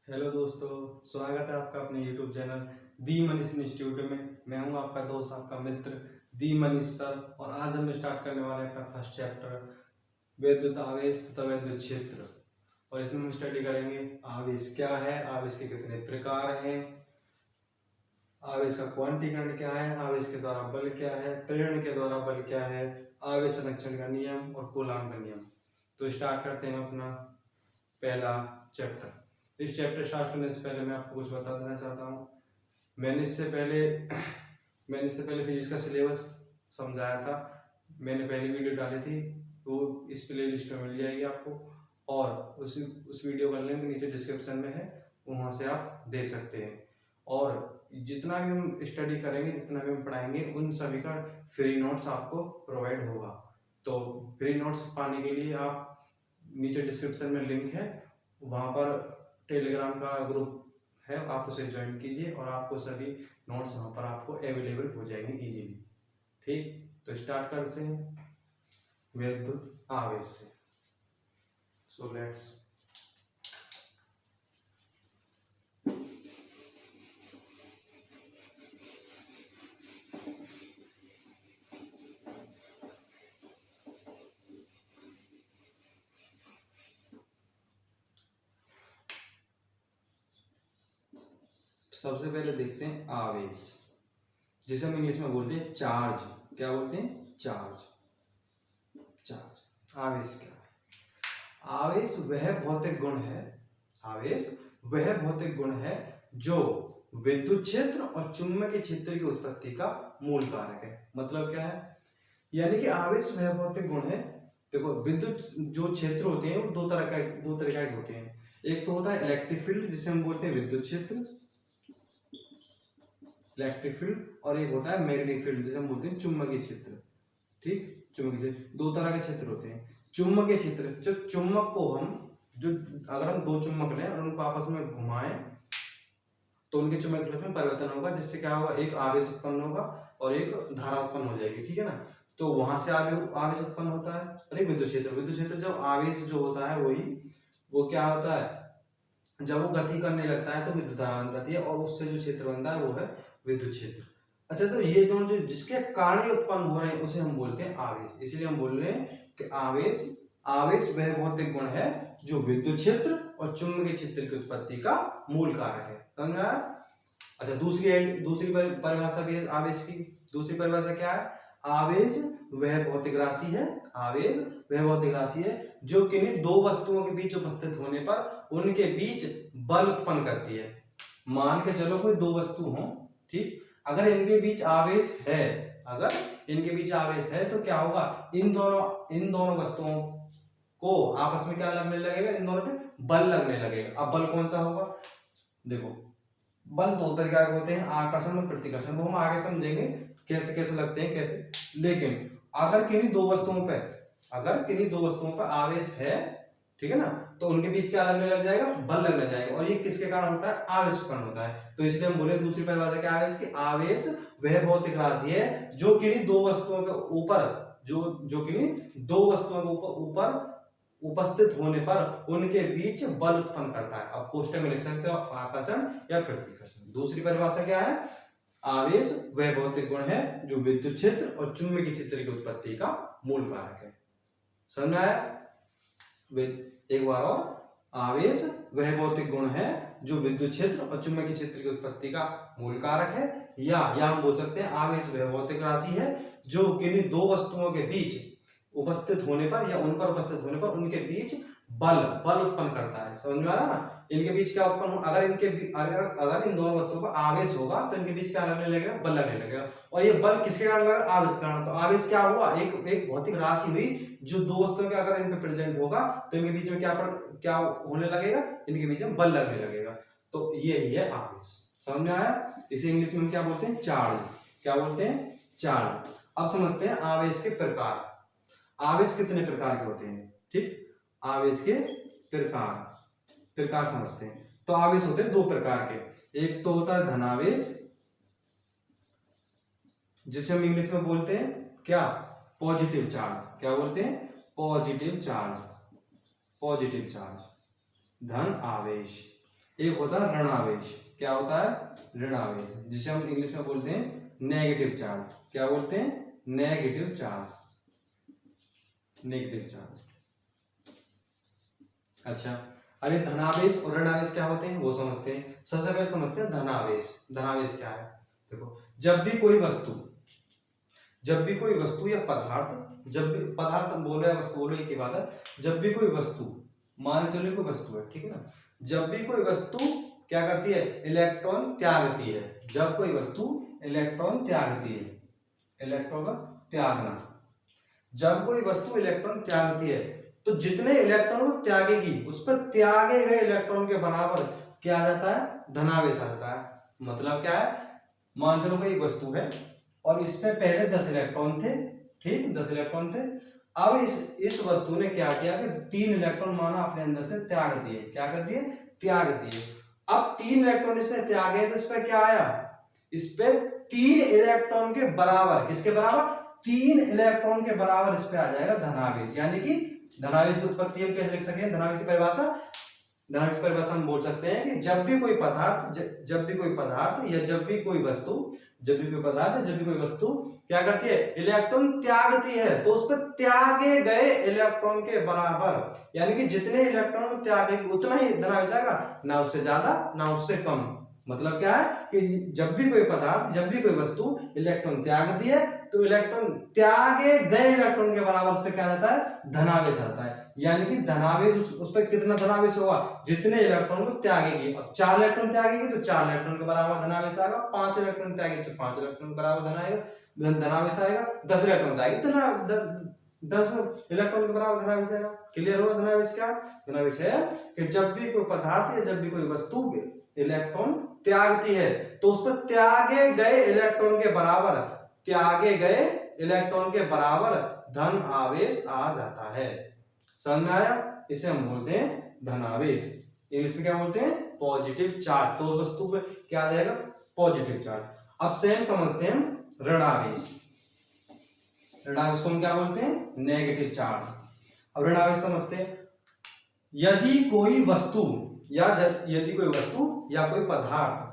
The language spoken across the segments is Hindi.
हेलो दोस्तों, स्वागत है आपका अपने यूट्यूब चैनल दी मनीष इंस्टीट्यूट में। मैं हूं आपका दोस्त, आपका मित्र दी मनीष सर। और आज हम स्टार्ट करने वाले हैं अपना फर्स्ट चैप्टर विद्युत आवेश तथा विद्युत क्षेत्र। और इसमें हम स्टडी करेंगे आवेश क्या है, आवेश के कितने प्रकार हैं, आवेश का क्वांटीकरण क्या है, आवेश के द्वारा बल क्या है, प्रेरण के द्वारा बल क्या है, आवेश संरक्षण का नियम और कूलाम का नियम। तो स्टार्ट करते हैं अपना पहला चैप्टर। इस चैप्टर स्टार्ट करने से पहले मैं आपको कुछ बता देना चाहता हूँ। मैंने इससे पहले फिजिक्स का सिलेबस समझाया था। मैंने पहली वीडियो डाली थी, वो इस प्ले लिस्ट में मिल जाएगी आपको, और उस वीडियो का लिंक नीचे डिस्क्रिप्शन में है, वहाँ से आप देख सकते हैं। और जितना भी हम स्टडी करेंगे, जितना भी हम पढ़ाएंगे, उन सभी का फ्री नोट्स आपको प्रोवाइड होगा। तो फ्री नोट्स पाने के लिए आप नीचे डिस्क्रिप्शन में लिंक है, वहाँ पर टेलीग्राम का ग्रुप है, आप उसे ज्वाइन कीजिए और आपको सभी नोट्स वहाँ पर आपको अवेलेबल हो जाएंगे इजीली। ठीक, तो स्टार्ट करते हैं विद्युत आवेश से। सो लेट्स सबसे पहले देखते हैं आवेश, जिसे हम इंग्लिश में बोलते हैं चार्ज। क्या बोलते हैं? चार्ज। आवेश क्या है? आवेश वह भौतिक गुण है जो विद्युत क्षेत्र और चुंबकीय क्षेत्र की उत्पत्ति का मूल कारक है। मतलब क्या है? यानी कि आवेश वह भौतिक गुण है। देखो, विद्युत जो क्षेत्र होते हैं वो दो तरह के होते हैं। एक तो होता है इलेक्ट्रिक फील्ड, जिसे हम बोलते हैं विद्युत क्षेत्र, इलेक्ट्रिक फील्ड, और एक होता है मैग्नेटिक फील्ड, जिसे हम बोलते हैं चुंबकीय क्षेत्र। ठीक, चुंबकीय क्षेत्र, दो तरह के क्षेत्र होते हैं। चुंबकीय क्षेत्र, जब चुंबक को अगर हम दो चुंबक लें और उनको आपस में घुमाएं तो उनके चुंबकीय में परिवर्तन होगा, जिससे क्या होगा? एक आवेश उत्पन्न होगा और एक धारा उत्पन्न हो जाएगी। ठीक है ना? तो वहां से आवेश उत्पन्न होता है। और एक विद्युत क्षेत्र जब आवेश जो होता है वो क्या होता है? जब वो गति करने लगता है तो विद्युत धारा बनती है, और उससे जो क्षेत्र बनता है वो है विद्युत क्षेत्र। अच्छा, तो ये दोनों जो जिसके कारण उत्पन्न हो रहे हैं उसे हम बोलते हैं आवेश। इसीलिए हम बोल रहे हैं कि आवेश वह भौतिक गुण है जो विद्युत क्षेत्र और चुंबकीय क्षेत्र की उत्पत्ति का मूल कारक है। समझ में आया? अच्छा, दूसरी परिभाषा भी है आवेश की। दूसरी परिभाषा क्या है? आवेश वह भौतिक राशि है जो किन्हीं दो वस्तुओं के बीच उपस्थित होने पर उनके बीच बल उत्पन्न करती है। मान के चलो कोई दो वस्तु हो, ठीक, अगर इनके बीच आवेश है तो क्या होगा? इन दोनों वस्तुओं को आपस में क्या लगने लगेगा? इन दोनों पे बल लगने लगेगा। अब बल कौन सा होगा? देखो, बल दो तरीके के होते हैं, आकर्षण और प्रतिकर्षण। वो हम आगे समझेंगे कैसे कैसे लगते हैं, कैसे। लेकिन अगर किन्हीं दो वस्तुओं पर आवेश है, ठीक है ना, तो उनके बीच क्या लगने लग जाएगा? बल लगने जाएगा। और ये किसके कारण होता है? आवेश उत्पन्न होता है। तो इसलिए हम बोले दूसरी परिभाषा क्या आवेश की? आवेश वह भौतिक राशि है जो किन्हीं दो वस्तुओं के ऊपर उपस्थित होने पर उनके बीच बल उत्पन्न करता है। अब कोष्टक में लिख सकते हो आकर्षण या प्रतिकर्षण। दूसरी परिभाषा क्या है? आवेश वह भौतिक गुण है जो विद्युत क्षेत्र और चुंबकीय क्षेत्र की उत्पत्ति का मूल कारक है। समझ में आया? एक बार और, आवेश वह भौतिक गुण है जो विद्युत क्षेत्र और चुंबकीय क्षेत्र की उत्पत्ति का मूल कारक है, या हम बोल सकते हैं आवेश वह भौतिक राशि है जो किन्हीं दो वस्तुओं के बीच उपस्थित होने पर या उन पर उपस्थित होने पर उनके बीच बल उत्पन्न करता है। समझ में आ रहा ना? इनके बीच क्या उत्पन्न हो? अगर इन दोनों वस्तुओं पर आवेश होगा तो इनके बीच क्या लगने लगेगा? बल लगने लगेगा। और ये बल किसके कारण लगेगा? आवेश के कारण। तो आवेश क्या हुआ? एक भौतिक राशि हुई जो दो वस्तुओं के अगर इनपे प्रेजेंट होगा तो इनके बीच में क्या होने लगेगा? इनके बीच में बल लगने लगेगा। तो ये ही है आवेश। समझ में आया? इसे इंग्लिश में क्या बोलते हैं? चार्ज। क्या बोलते हैं? चार्ज। अब समझते हैं आवेश के प्रकार। आवेश कितने प्रकार के होते हैं? ठीक, आवेश के प्रकार समझते हैं। तो आवेश होते हैं दो प्रकार के। एक तो होता है धनावेश, जिसे हम इंग्लिश में बोलते हैं क्या? Positive charge. क्या बोलते हैं? Positive charge. धन आवेश। एक होता है ऋण आवेश। क्या होता है? ऋण आवेश, जिसे हम इंग्लिश में बोलते हैं नेगेटिव चार्ज। क्या बोलते हैं? Negative charge. Negative charge. अच्छा, अब ये धनावेश और ऋण आवेश क्या होते हैं वो समझते हैं। सबसे पहले समझते हैं धनावेश। धनावेश क्या है? देखो, जब भी कोई वस्तु या पदार्थ, जब भी पदार्थ बोलो या वस्तु बोलो एक ही बात है, जब भी कोई वस्तु, मान चलो कोई वस्तु है, ठीक है ना, जब भी कोई वस्तु क्या करती है? इलेक्ट्रॉन त्यागती है। जब कोई वस्तु इलेक्ट्रॉन त्यागती है, इलेक्ट्रॉन का त्यागना, जब कोई वस्तु इलेक्ट्रॉन त्यागती है तो जितने इलेक्ट्रॉन को त्यागेगी उस पर त्यागे गए इलेक्ट्रॉन के बराबर क्या आ जाता है? धनावेश आ जाता है। मतलब क्या है? मान चलो कोई वस्तु है और इसमें पहले 10 इलेक्ट्रॉन थे, ठीक, 10 इलेक्ट्रॉन थे। अब इस वस्तु ने क्या किया कि 3 इलेक्ट्रॉन माना अपने अंदर से त्याग दिए। क्या कर दिए? त्याग दिए। अब 3 इलेक्ट्रॉन इसने त्यागे तो इस पर क्या आया? इस पे 3 इलेक्ट्रॉन के बराबर, किसके बराबर? 3 इलेक्ट्रॉन के बराबर इस पे आ जाएगा धनावेश। यानी कि धनावेश की उत्पत्ति हम कैसे लिख सकते हैं? धनावेश की परिभाषा हम बोल सकते हैं कि जब भी कोई पदार्थ या जब भी कोई वस्तु क्या करती है? इलेक्ट्रॉन त्यागती है तो उस पर त्यागे गए इलेक्ट्रॉन के बराबर, यानी कि जितने इलेक्ट्रॉन को त्यागेगी उतना ही धनावेश आएगा, ना उससे ज्यादा ना उससे कम। मतलब क्या है कि जब भी कोई वस्तु इलेक्ट्रॉन त्यागती है तो इलेक्ट्रॉन त्यागे गए इलेक्ट्रॉन के बराबर उस पर क्या आता है? धनावेश आता है। यानी कि धनावेश उस पर कितना धनावेश होगा? जितने इलेक्ट्रॉन को त्यागेगी। अब 4 इलेक्ट्रॉन त्यागेगी तो 4 इलेक्ट्रॉन के बराबर धनावेश आएगा। 5 इलेक्ट्रॉन त्यागेगी तो 5 इलेक्ट्रॉन के बराबर धनावेश आएगा। 10 इलेक्ट्रॉन त्यागेगी तो 10 इलेक्ट्रॉन के बराबर धनावेश आएगा। क्लियर हुआ? धनावेश क्या? धनावेश है कि जब भी कोई पदार्थ या जब भी कोई वस्तु इलेक्ट्रॉन त्यागती है तो उस पर त्यागे गए इलेक्ट्रॉन के बराबर धन आवेश आ जाता है। समझ में आया? इसे हम बोलते हैं धनावेश। इंग्लिश में क्या बोलते हैं? Positive charge. तो उस वस्तु पे क्या आ जाएगा? Positive charge. अब सेम समझते हैं ऋणावेश। ऋणावेश को हम क्या बोलते हैं? Negative charge. अब ऋणावेश समझते हैं, यदि कोई वस्तु या कोई पदार्थ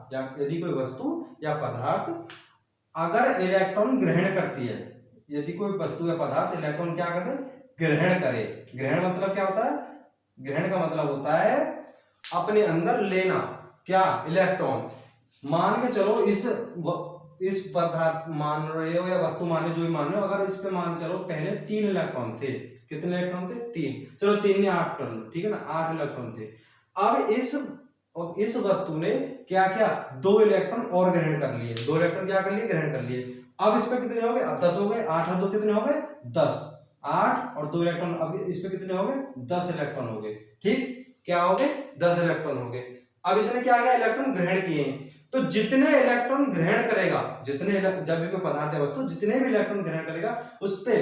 अगर इलेक्ट्रॉन ग्रहण करती है, यदि कोई वस्तु या पदार्थ इलेक्ट्रॉन क्या करे? ग्रहण करे। ग्रहण मतलब क्या होता है? ग्रहण का मतलब होता है अपने अंदर लेना। क्या? इलेक्ट्रॉन। मान के चलो इस पदार्थ मान रहे हो या वस्तु मान रहे, जो भी मान रहे हो, अगर इस पे मान चलो पहले 3 इलेक्ट्रॉन थे। कितने इलेक्ट्रॉन थे? 3। चलो 3 ने 8 कर लो, ठीक है ना, 8 इलेक्ट्रॉन थे। अब इस वस्तु ने क्या किया? 2 इलेक्ट्रॉन और ग्रहण कर लिए। 2 इलेक्ट्रॉन क्या कर लिए? ग्रहण कर लिए। अब इस पे कितने हो गए? अब 10 हो गए। 8 और 2 कितने हो गए? 10। 8 और 2 इलेक्ट्रॉन, अब इस पे कितने हो गए? 10 इलेक्ट्रॉन हो गए। ठीक, क्या हो गए? 10 इलेक्ट्रॉन हो गए। अब इसने क्या किया? इलेक्ट्रॉन ग्रहण किए। तो जितने इलेक्ट्रॉन ग्रहण करेगा, जब भी कोई पदार्थ है वस्तु जितने भी इलेक्ट्रॉन ग्रहण करेगा उस पे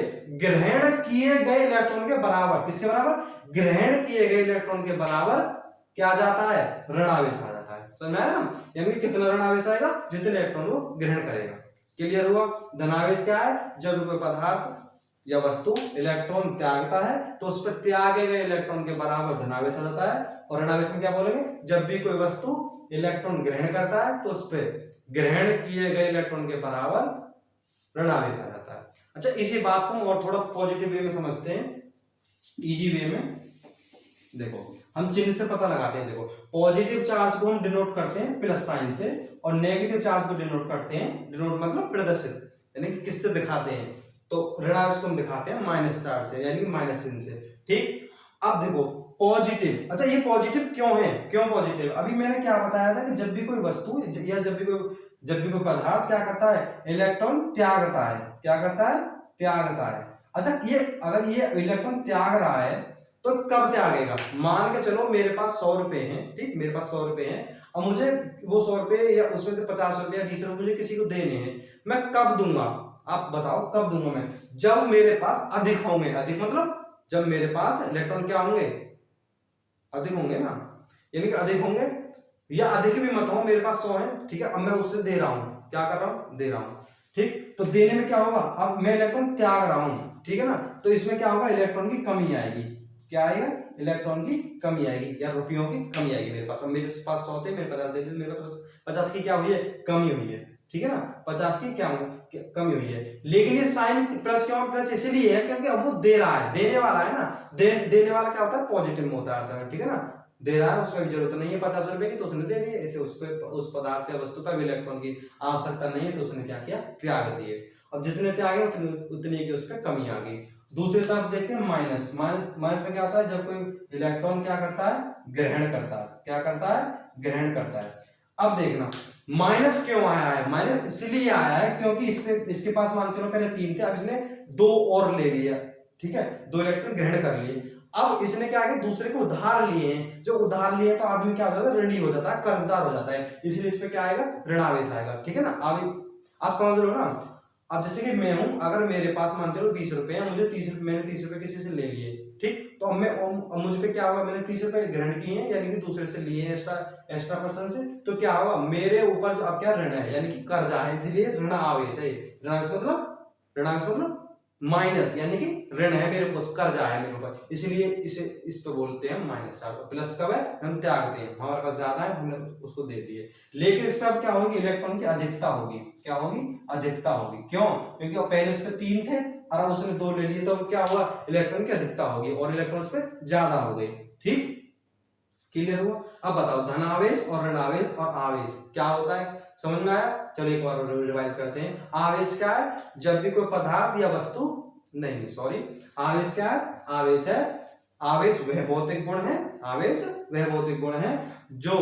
ग्रहण किए गए इलेक्ट्रॉन के बराबर, किसके बराबर? ग्रहण किए गए इलेक्ट्रॉन के बराबर क्या जाता है? ऋणावेश आ जाता है। समझ में आया ना? यानी कि कितना ऋणावेश आएगा? जितने इलेक्ट्रॉन वो ग्रहण करेगा। क्लियर हुआ? धनावेश क्या है? जब कोई पदार्थ या वस्तु इलेक्ट्रॉन त्यागता है तो उस पर त्यागे गए इलेक्ट्रॉन के बराबर धनावेश आ जाता है। और ऋणावेश में क्या बोलेंगे? जब भी कोई वस्तु इलेक्ट्रॉन ग्रहण करता है तो उस पर ग्रहण किए गए इलेक्ट्रॉन के बराबर ऋणावेश आ जाता है। अच्छा, इसी बात को हम और थोड़ा पॉजिटिव वे में समझते हैं, इजी वे में। देखो, हम चिन्ह से पता लगाते हैं। देखो, पॉजिटिव चार्ज को हम डिनोट करते हैं प्लस साइन से और नेगेटिव चार्ज को डिनोट करते हैं, डिनोट मतलब प्रदर्शित, यानी कि किससे दिखाते हैं? तो ऋणावेश को हम दिखाते हैं माइनस चार्ज से, यानी कि माइनस चिन्ह से। ठीक, अब देखो पॉजिटिव। अच्छा, ये पॉजिटिव क्यों है? क्यों पॉजिटिव? अभी मैंने क्या बताया था कि जब भी कोई वस्तु या जब भी कोई पदार्थ क्या करता है? इलेक्ट्रॉन त्यागता है। क्या करता है? त्यागता है। अच्छा, अगर ये इलेक्ट्रॉन त्याग रहा है तो कब त्यागेगा? मान के चलो मेरे पास 100 रुपए हैं, ठीक, मेरे पास 100 रुपए हैं। अब मुझे वो 100 रुपए या उसमें से 50 रुपए या 20 रुपए मुझे किसी को देने हैं। मैं कब दूंगा? आप बताओ कब दूंगा मैं? जब मेरे पास अधिक होंगे। अधिक मतलब जब मेरे पास इलेक्ट्रॉन क्या होंगे? अधिक होंगे ना, यानी कि अधिक होंगे। या अधिक भी मत हो, मेरे पास 100 है, ठीक है, अब मैं उससे दे रहा हूं। क्या कर रहा हूं? दे रहा हूं। ठीक, तो देने में क्या होगा? अब मैं इलेक्ट्रॉन त्याग रहा हूं, ठीक है ना, तो इसमें क्या होगा? इलेक्ट्रॉन की कमी आएगी। क्या आएगा? इलेक्ट्रॉन की कमी आएगी या रुपयों की कमी आएगी मेरे पास। अब मेरे पास 100 थे, मेरे 50 दे दिए, मेरे पास 50 की क्या हुई है, कमी हुई है, ठीक है ना, 50 की क्या कमी हुई है। लेकिन ये साइन प्लस क्यों प्लस इसलिए है क्योंकि अब वो दे रहा है, देने वाला है ना, देने वाला क्या होता है, पॉजिटिव में होता है हर समय, ठीक है ना, दे रहा है, उसमें जरूरत नहीं है 50 रुपए की तो उसने दे दिए, ऐसे उस पदार्थ या वस्तु पर इलेक्ट्रॉन की आवश्यकता नहीं है तो उसने क्या किया, त्याग दिए। अब जितने त्यागे उतनी की उस पर कमी आ गई। दूसरी तरफ देखते हैं माइनस। माइनस में क्या होता है, जब कोई इलेक्ट्रॉन क्या करता है, ग्रहण करता है, क्या करता है, ग्रहण करता है। अब देखना माइनस क्यों आया है, माइनस इसलिए आया है क्योंकि इसके पास मान चलो पहले 3 थे, अब इसने 2 और ले लिया, ठीक है, 2 इलेक्ट्रॉन ग्रहण कर लिए। अब इसने क्या किया, दूसरे को उधार लिए हैं, जो उधार लिए तो आदमी क्या हो जाता है, ऋणी हो जाता है, कर्जदार हो जाता है, इसलिए इस पे क्या आएगा, ऋणावेश आएगा, ठीक है ना। अब आप समझ लो ना। अब जैसे कि मैं हूं, अगर मेरे पास मान चलो 20 रुपए है, मुझे 30 मैंने 30 रुपए किसी से ले लिए, ठीक, तो अब मुझ पे क्या हुआ, मैंने 30 रुपए ग्रहण किए हैं यानी कि दूसरे से लिए हैं, एक्स्ट्रा पर्सन से, तो क्या हुआ, मेरे ऊपर जो अब क्या ऋण है यानी कि कर्जा है, इसलिए ऋण आवेश है। ऋणावेश मतलब माइनस यानी कि ऋण है मेरे ऊपर, कर्जा है मेरे ऊपर, इसलिए इस पे बोलते हैं माइनस। प्लस कब है, हम त्यागते हैं, हमारे पास ज्यादा है हमने उसको दे दिए। लेकिन इस पे अब क्या होगी, इलेक्ट्रॉन की अधिकता होगी, क्या होगी, अधिकता होगी। क्यों, क्योंकि पहले उस पे 3 थे और अब उसने 2 ले लिए, तो क्या हुआ, इलेक्ट्रॉन की अधिकता होगी और इलेक्ट्रॉन उस पे ज्यादा हो गए, ठीक, क्लियर हुआ। अब बताओ धनावेश और ऋणावेश और आवेश क्या होता है, समझ में आया। चलो एक बार रिवाइज करते हैं। आवेश क्या है, जब भी कोई पदार्थ या वस्तु, नहीं सॉरी, आवेश क्या है, आवेश वह भौतिक गुण है, आवेश वह भौतिक गुण है जो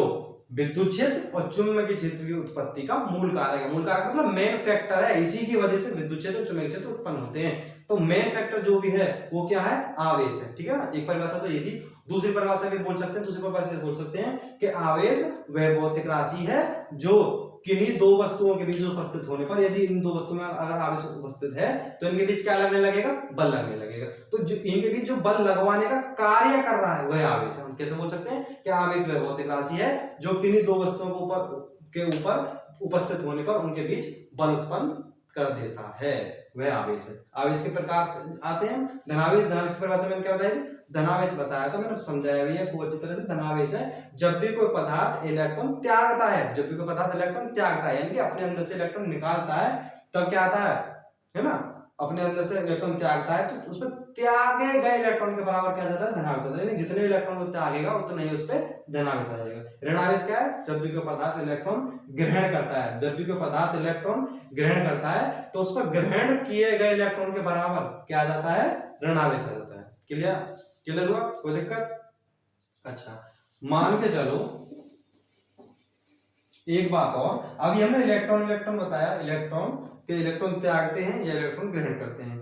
विद्युत क्षेत्र और चुंबकीय क्षेत्र की उत्पत्ति का मूल कारक है। मूल कारक मतलब मेन फैक्टर है, इसी की वजह से विद्युत क्षेत्र और चुंबकीय क्षेत्र उत्पन्न होते हैं। तो मेन फैक्टर जो भी है वो क्या है, आवेश है, ठीक है ना। एक परिभाषा तो ये थी। दूसरी परिभाषा भी बोल सकते हैं, दूसरी परिभाषा बोल सकते हैं कि आवेश वह भौतिक राशि है जो किन्हीं 2 वस्तुओं के बीच उपस्थित होने पर, यदि इन 2 वस्तुओं में अगर आवेश उपस्थित है तो इनके बीच क्या लगने लगेगा, बल लगने लगेगा। तो जो इनके बीच जो बल लगवाने का कार्य कर रहा है वह आवेश है। हम कैसे बोल सकते हैं कि आवेश वह भौतिक राशि है जो किन्हीं 2 वस्तुओं के ऊपर उपस्थित होने पर उनके बीच बल उत्पन्न कर देता है, वह आवेश है। आवेश के प्रकार आते हैं धनावेश। धनावेश की परिभाषा मैंने क्या बताई थी, धनावेश बताया था मैंने, समझाया भी है खूब अच्छी तरह से। धनावेश है जब भी कोई पदार्थ इलेक्ट्रॉन त्यागता है, जब भी कोई पदार्थ इलेक्ट्रॉन त्यागता है यानी कि अपने अंदर से इलेक्ट्रॉन निकालता है, तब क्या आता है ना, अपने अंदर से इलेक्ट्रॉन त्यागता है तो उसमें त्यागे गए इलेक्ट्रॉन के बराबर क्या जाता है, धनावेश आता है। यानी जितने इलेक्ट्रॉन वो त्यागेगा उतना ही उस पर धनावेश आ जाएगा। ऋणावेश क्या है, जब भी कोई पदार्थ इलेक्ट्रॉन ग्रहण करता है, जब भी कोई पदार्थ इलेक्ट्रॉन ग्रहण करता है तो उस पर ग्रहण किए गए इलेक्ट्रॉन के बराबर क्या आ जाता है, ऋणावेश आ जाता है। क्लियर हुआ, कोई दिक्कत। अच्छा मान के चलो एक बात और, अभी हमने इलेक्ट्रॉन बताया, इलेक्ट्रॉन त्यागते हैं या इलेक्ट्रॉन ग्रहण करते हैं।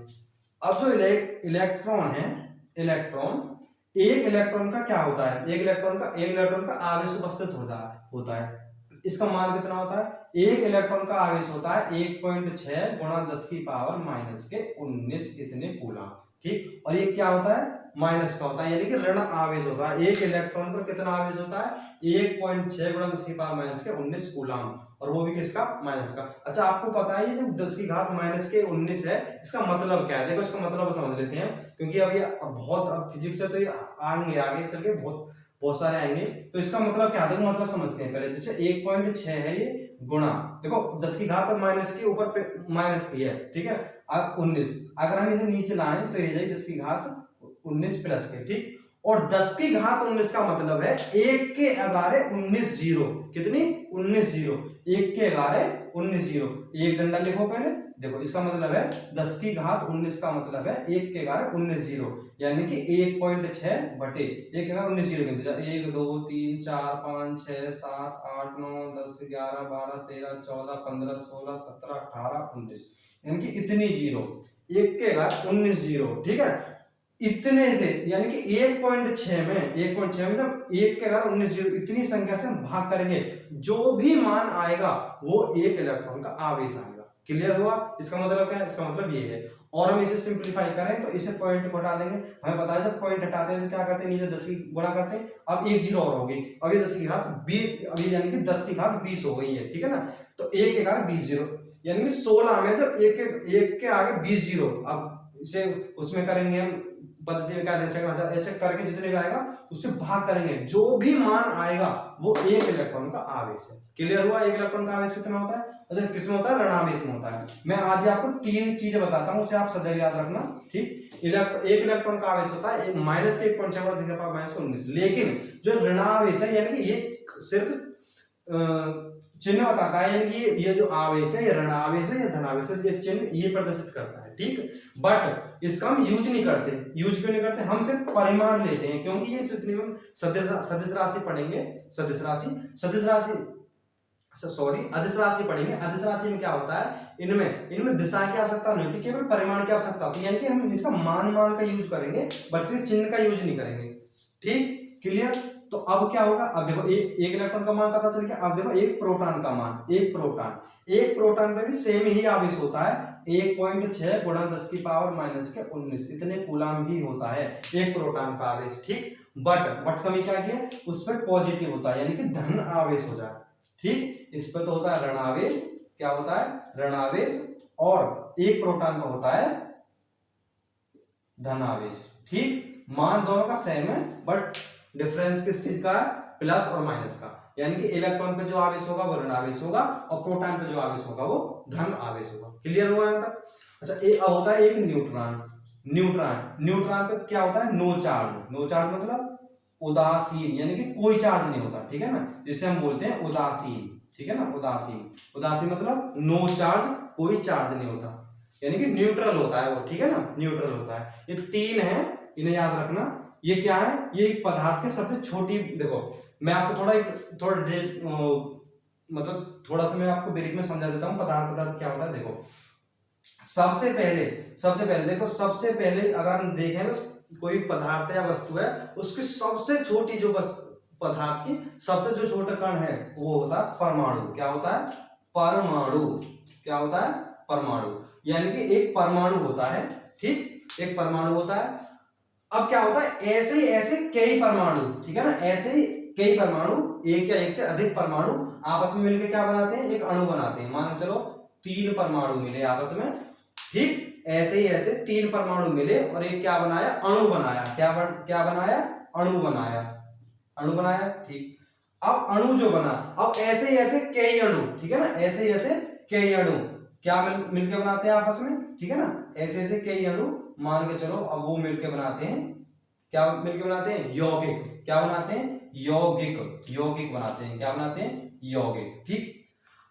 अब जो इलेक्ट्रॉन है, एक इलेक्ट्रॉन का क्या होता है, एक इलेक्ट्रॉन का आवेश उपस्थित होता है। इसका मान कितना होता है, एक इलेक्ट्रॉन का आवेश होता है 1.6 गुणा 10 की पावर -19 इतने कूलम, ठीक। और ये क्या होता है, माइनस का होता है यानी कि ऋण आवेश होता है। एक इलेक्ट्रॉन पर कितना आवेश होता है, 1.6 गुणा 10 की पावर -19 कूलम, और वो भी किसका, माइनस का। अच्छा आपको पता है ये जो 10 की घात -19 है, इसका मतलब क्या है, देखो इसका मतलब समझ लेते हैं, क्योंकि अब ये बहुत फिजिक्स है तो ये आगे चल के बहुत सारे आएंगे। तो इसका मतलब क्या है, देखो मतलब समझते हैं पहले। जैसे 1.6 है ये गुणा, देखो 10 की घात माइनस के ऊपर पे माइनस की है, ठीक है, अब 19, अगर हम इसे नीचे लाएं तो ये जाएगी 10 की घात 19 प्लस के, ठीक। और 10 की घात 19 का मतलब है 1 के अगारे 19 जीरो, कितनी 19 जीरो, 1 के अगारे 19 जीरो, एक डंडा लिखो पहले, देखो इसका मतलब है 10 की घात 19 का मतलब है 1 के अगारे 19 जीरो, यानी कि 1.6 बटे 1 के अगारे 19 जीरो गिनते जाओ, 1 2 3 4 5 6 7 8 9 10 11 12 13 14 15 16 17 18 19, यानी कि इतनी जीरो, 1 के अगारे 19 जीरो, ठीक है, इतने थे। यानी कि 1.6 में जब 1 के अगर 19 जीरो इतनी संख्या से हम भाग करेंगे, जो भी मान आएगा वो एक इलेक्ट्रॉन का आवेश आएगा। क्लियर हुआ, इसका मतलब क्या है, इसका मतलब ये है। और हम इसे सिंपलीफाई करें तो इसे पॉइंट को हटा देंगे, हमें पता है जब पॉइंट हटाते हैं तो क्या करते हैं, नीचे 10 की गुणा करते हैं, अब 1 जीरो और होगी, अब ये 10 की घात 20, अभी यानी कि 10 की घात 20 हो गई है, ठीक है ना। तो 1 के अगारे 20 जीरो, यानी कि 16 में जब 1 के आगे 20 जीरो, अब इसे उसमें करेंगे हम पद्धति में क्या ऐसे करके जितने भी आएगा उससे भाग करेंगे, जो भी मान आएगा वो एक इलेक्ट्रॉन का आवेश है। क्लियर हुआ? एक इलेक्ट्रॉन का आवेश कितना होता है? अच्छा, किसमें होता है? ऋणावेश में होता है। मैं आज आपको 3 चीजें बताता हूँ, उसे आप सदैव याद रखना, ठीक। एक इलेक्ट्रॉन का आवेश होता है माइनस के 1.6 माइनस 19, लेकिन जो ऋणावेश है यानी कि ये सिर्फ चिन्ह बताता है, यानी कि ये जो आवेश है, ये ऋणावेश है या धनावेश है, ये चिन्ह ये प्रदर्शित करता है, ठीक। बट इसका हम यूज नहीं करते। यूज क्यों नहीं करते? हम सिर्फ परिमाण लेते हैं, क्योंकि ये जितनी हम सदिश राशि पढ़ेंगे, अदिश राशि पढ़ेंगे। अदिश राशि में क्या होता है? इनमें दिशा की आवश्यकता नहीं होती, केवल परिमाण की आवश्यकता होती है, यानी कि हम इसका मान का यूज करेंगे, बट सिर्फ चिन्ह का यूज नहीं करेंगे, ठीक। क्लियर? तो अब क्या होगा? अब देखो एक इलेक्ट्रॉन का मान पता चल गया। अब देखो एक प्रोटॉन का मान, एक प्रोटॉन पे भी सेम ही आवेश होता है, 1.6 गुणा 10 की पावर माइनस के 19 इतने कूलाम ही होता है एक प्रोटॉन का आवेश, ठीक। बट कमी क्या किया? उस पर पॉजिटिव होता है, यानी कि धन आवेश हो जाए, ठीक। इस पर तो होता है ऋणावेश, क्या होता है? ऋणावेश, और एक प्रोटॉन का होता है धनावेश, ठीक। मान दोनों का सेम है, बट डिफरेंस किस चीज का है? प्लस और माइनस का, यानी कि इलेक्ट्रॉन पे जो आवेश होगा वो ऋण आवेश होगा, और प्रोटॉन पे जो आवेश होगा वो धन आवेश होगा। क्लियर हुआ यहाँ तक? अच्छा, एक होता है एक न्यूट्रॉन पे क्या होता है? नो चार्ज मतलब उदासीन, यानी कि कोई चार्ज नहीं होता, ठीक है ना, जिससे हम बोलते हैं उदासीन, ठीक है ना। उदासीन मतलब नो चार्ज, कोई चार्ज नहीं होता, यानी कि न्यूट्रल होता है वो, ठीक है ना, न्यूट्रल होता है। ये 3 है, इन्हें याद रखना। ये क्या है? ये एक पदार्थ के सबसे छोटी, देखो मैं आपको थोड़ा सा मैं आपको ब्रीफ में समझा देता हूँ पदार्थ क्या होता है। देखो सबसे पहले अगर हम देखें तो कोई पदार्थ या वस्तु है, उसकी सबसे छोटी जो पदार्थ की सबसे जो छोटा कण है वो होता है परमाणु। क्या होता है? परमाणु, यानी कि एक परमाणु होता है, ठीक, एक परमाणु होता है। अब क्या होता है? ऐसे कई परमाणु, ठीक है ना, ऐसे कई परमाणु, एक या एक से अधिक परमाणु आपस में मिलकर क्या बनाते हैं? एक अणु बनाते हैं। मान चलो 3 परमाणु मिले आपस में, ठीक, ऐसे 3 परमाणु मिले और एक क्या बनाया? अणु बनाया। क्या बनाया? अणु बनाया, ठीक। अब अणु जो बना, अब ऐसे कई अणु, ठीक है ना, ऐसे कई अणु क्या मिलकर बनाते हैं आपस में, ठीक है ना, ऐसे कई अणु मान के चलो, अब वो मिलकर बनाते हैं, क्या मिलकर बनाते हैं? यौगिक। क्या बनाते हैं? यौगिक बनाते हैं। क्या बनाते हैं? यौगिक, ठीक।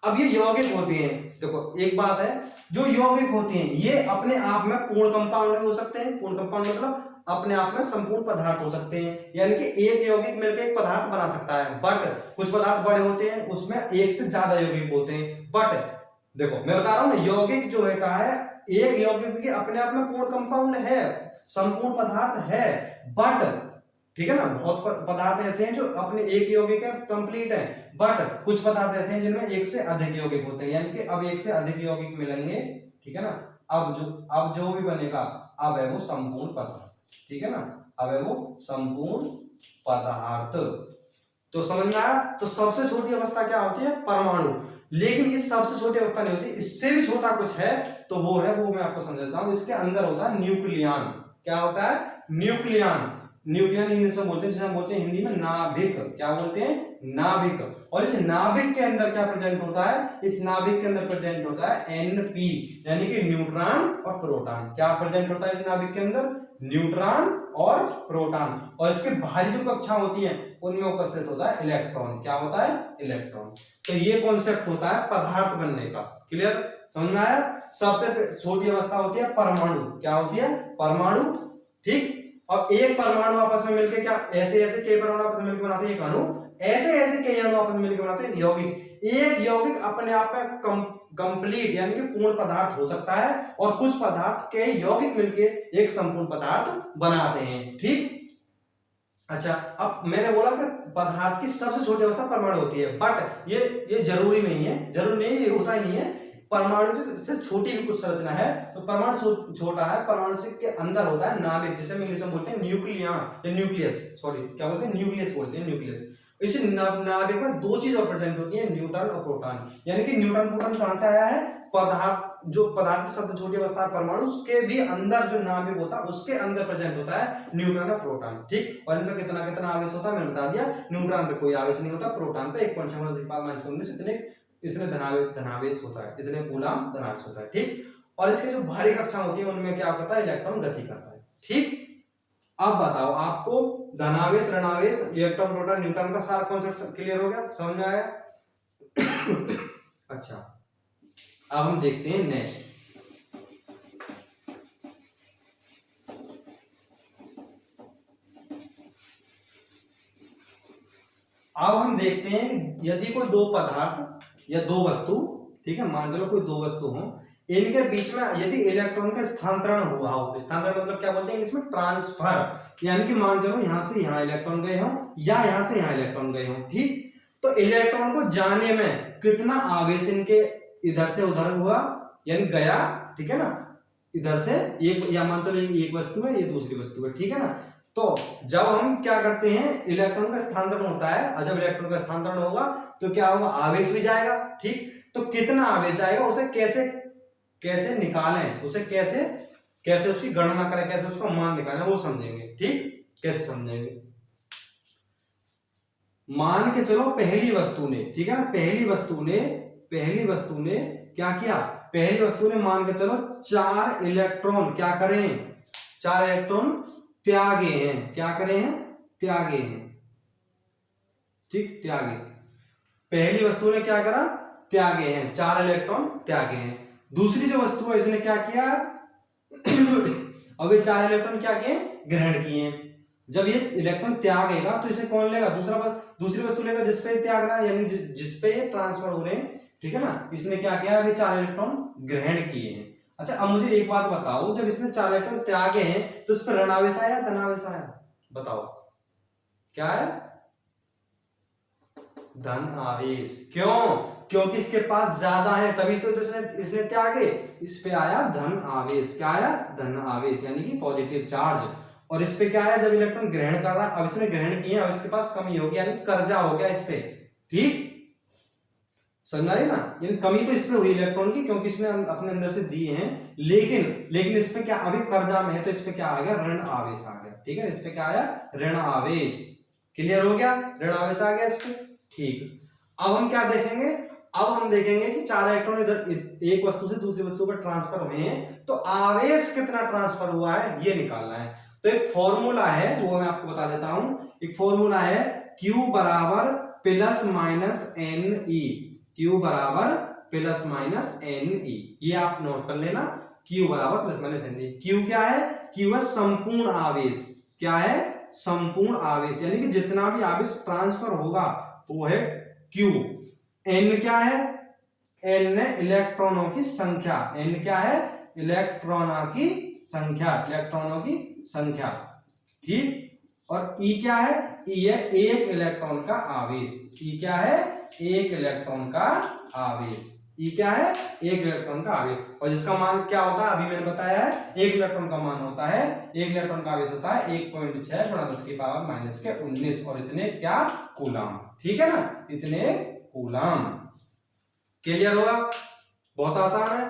अब ये यौगिक होते हैं, देखो एक बात है, जो यौगिक होते हैं ये अपने आप में पूर्ण कंपाउंड भी हो सकते हैं। पूर्ण कंपाउंड मतलब अपने आप में संपूर्ण पदार्थ हो सकते हैं, यानी कि एक यौगिक मिलकर एक पदार्थ बना सकता है। बट कुछ पदार्थ बड़े होते हैं, उसमें एक से ज्यादा यौगिक होते हैं। बट देखो मैं बता रहा हूं ना, यौगिक जो है कहा है, एक यौगिक के अपने आप में पूर्ण कंपाउंड है, संपूर्ण पदार्थ है। बट ठीक है ना, बहुत पदार्थ ऐसे हैं जो अपने एक यौगिक है, कंप्लीट है। बट कुछ पदार्थ ऐसे हैं जिनमें एक से अधिक यौगिक होते हैं, यानी कि अब एक से अधिक यौगिक मिलेंगे, ठीक है ना। अब जो भी बनेगा, अब है वो संपूर्ण पदार्थ, ठीक है ना, अब है वो संपूर्ण पदार्थ। तो समझ में आया? तो सबसे छोटी अवस्था क्या होती है? परमाणु। लेकिन ये सबसे छोटी अवस्था नहीं होती, इससे भी छोटा कुछ है, तो वो मैं आपको समझाता हूं। इसके अंदर होता है न्यूक्लियन। क्या होता है? न्यूक्लियन इंग्लिश में बोलते हैं, जिसे हम बोलते हैं हिंदी में नाभिक। क्या बोलते हैं? नाभिक। और इस नाभिक के अंदर क्या प्रेजेंट होता है? इस नाभिक के अंदर प्रेजेंट होता है Np, यानी कि न्यूट्रॉन और प्रोटॉन। क्या प्रेजेंट होता है इस नाभिक के अंदर? न्यूट्रॉन और प्रोटॉन। और इसके बाहरी जो कक्षा होती है उनमें उपस्थित होता है इलेक्ट्रॉन। क्या होता है? इलेक्ट्रॉन। तो ये कॉन्सेप्ट होता है पदार्थ बनने का। क्लियर? समझ में आया? सबसे छोटी अवस्था होती है परमाणु। क्या होती है? परमाणु, ठीक। और एक परमाणु आपस में मिलकर क्या ऐसे कई परमाणु आपस में मिलकर बनाते हैं एक अणु, ऐसे कई अणु आपस में मिलकर बनाते हैं यौगिक। एक यौगिक अपने आप में कंप्लीट यानी कि पूर्ण पदार्थ हो सकता है, और कुछ पदार्थ के यौगिक मिलकर एक संपूर्ण पदार्थ बनाते हैं, ठीक। अच्छा, अब मैंने बोला कि पदार्थ की सबसे छोटी अवस्था परमाणु होती है, बट ये जरूरी नहीं है, ये होता ही नहीं है। परमाणु से छोटी भी कुछ संरचना है, तो परमाणु छोटा है, परमाणु से के अंदर होता है नाभिक, जिसे हम इंग्लिश में बोलते हैं न्यूक्लियस बोलते हैं, न्यूक्लियस। इस नाभिक में दो चीज और प्रेजेंट होती है, न्यूट्रॉन और प्रोटॉन। यानी कि न्यूट्रॉन प्रोटॉन कहां से आया है, पदार्थ शब्द छोटी अवस्था परमाणु उसके भी अंदर जो नाभिक होता है उसके अंदर प्रेजेंट होता है न्यूट्रॉन और प्रोटॉन। ठीक, और इनमें कितना कितना आवेश होता है मैंने बता दिया। न्यूट्रॉन पे कोई आवेश नहीं होता, प्रोटॉन पे 1.6 इतने धनावेश होता है, इतने कूलाम धनावेश होता है। ठीक, और इसके जो बाहरी कक्षा होती है उनमें क्या करता है, इलेक्ट्रॉन गति करता है। ठीक, अब बताओ आपको धनावेश ऋणावेश इलेक्ट्रॉन प्रोटॉन न्यूट्रॉन का सारा कॉन्सेप्ट क्लियर हो गया, समझ में आया? अच्छा, अब हम देखते हैं नेक्स्ट। अब हम देखते हैं कि यदि कोई दो पदार्थ या दो वस्तु, ठीक है, मान लो कोई दो वस्तु हो, इनके बीच में यदि इलेक्ट्रॉन का स्थानांतरण हुआ हो, स्थानांतरण मतलब क्या बोलते हैं इसमें, ट्रांसफर, यानी कि मान चलो यहां से यहां इलेक्ट्रॉन गए हो या यहां से यहां इलेक्ट्रॉन गए हो। ठीक, तो इलेक्ट्रॉन को जाने में कितना आवेश इनके इधर से उधर हुआ, यानी गया, ठीक है ना, इधर से एक, या मान चलो एक वस्तु है, ये दूसरी वस्तु है, ठीक है ना। तो जब हम क्या करते हैं, इलेक्ट्रॉन का स्थानांतरण होता है, और जब इलेक्ट्रॉन का स्थानांतरण होगा तो क्या होगा, आवेश भी जाएगा। ठीक, तो कितना आवेश आएगा उसे कैसे निकालें, उसे कैसे उसकी गणना करें, कैसे उसका मान निकालें, वो समझेंगे। ठीक, कैसे समझेंगे, मान के चलो पहली वस्तु ने, ठीक है ना, पहली वस्तु ने क्या किया, पहली वस्तु ने मान के चलो 4 इलेक्ट्रॉन क्या करें, 4 इलेक्ट्रॉन त्यागे हैं, क्या करे हैं, त्यागे हैं। ठीक, त्यागे, पहली वस्तु ने क्या करा, त्यागे हैं, 4 इलेक्ट्रॉन त्यागे हैं। दूसरी जो वस्तु है इसने क्या किया, अब ये 4 इलेक्ट्रॉन क्या किए, ग्रहण किए। जब ये इलेक्ट्रॉन त्यागेगा तो इसे कौन लेगा, दूसरी वस्तु लेगा जिसपे त्याग रहा है, यानी जिसपे ये ट्रांसफर हो रहे हैं, ठीक है ना। इसने क्या किया, अभी 4 इलेक्ट्रॉन ग्रहण किए हैं। अच्छा, अब मुझे एक बात बताओ, जब इसने 4 इलेक्ट्रॉन त्यागे हैं तो इस पर ऋणावेश आया, धनावेश आया, बताओ क्या है, धन आवेश। क्यों, क्योंकि इसके पास ज्यादा है, तभी तो इसने त्यागे, इस पे आया धन आवेश। क्या आया, धन आवेश, यानी कि पॉजिटिव चार्ज। और इस पे क्या है, जब इलेक्ट्रॉन ग्रहण कर रहा है, अब इसने ग्रहण किए, अब इसके पास कमी हो गई, यानी कर्जा हो गया इस पे। ठीक, समझ रही ना, यानी कमी तो इसमें हुई इलेक्ट्रॉन की, क्योंकि इसने अपने अंदर से दिए हैं, लेकिन इस पे क्या, अभी कर्जा में है, तो इस पे क्या आ गया, ऋण आवेश आ गया। ठीक है, इस पे क्या आया, ऋण आवेश। क्लियर हो गया, ऋण आवेश आ गया इस पे। ठीक, अब हम क्या देखेंगे, अब हम देखेंगे कि 4 इलेक्ट्रॉन इधर एक वस्तु से दूसरी वस्तु पर ट्रांसफर हुए हैं, तो आवेश कितना ट्रांसफर हुआ है ये निकालना है। तो एक फॉर्मूला है, वो मैं आपको बता देता हूं। एक फॉर्मूला है Q बराबर प्लस माइनस NE, Q बराबर प्लस माइनस NE, ये आप नोट कर लेना, Q बराबर प्लस माइनस NE। Q क्या है, Q है संपूर्ण आवेश। क्या है, संपूर्ण आवेश, यानी कि जितना भी आवेश ट्रांसफर होगा वो है Q। N क्या है, N है इलेक्ट्रॉनों की संख्या, N क्या है, इलेक्ट्रॉनों की संख्या। ठीक, और E क्या है, E है एक इलेक्ट्रॉन का आवेश। E क्या है, एक इलेक्ट्रॉन का आवेश। E क्या है, एक इलेक्ट्रॉन का आवेश। और जिसका मान क्या होता है, अभी मैंने बताया है, एक इलेक्ट्रॉन का मान होता है, एक इलेक्ट्रॉन का आवेश होता है 1.6 × 10⁻⁻19 और इतने क्या, कूलाम। ठीक है ना, इतने कूलाम। क्लियर होगा, बहुत आसान है।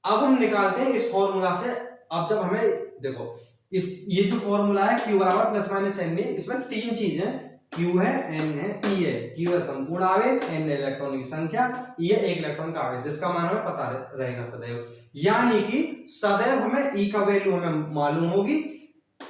अब हम निकालते हैं इस फॉर्मूला से। अब जब हमें देखो, ये जो फॉर्मूला है Q बराबर प्लस माइनस NE, इसमें 3 चीज है, Q है, N है, E है। Q है संपूर्ण आवेश, N है इलेक्ट्रॉन की संख्या, E है एक इलेक्ट्रॉन का आवेश, जिसका मान हमें पता रहेगा सदैव। यानी कि सदैव हमें E का वैल्यू हमें मालूम होगी,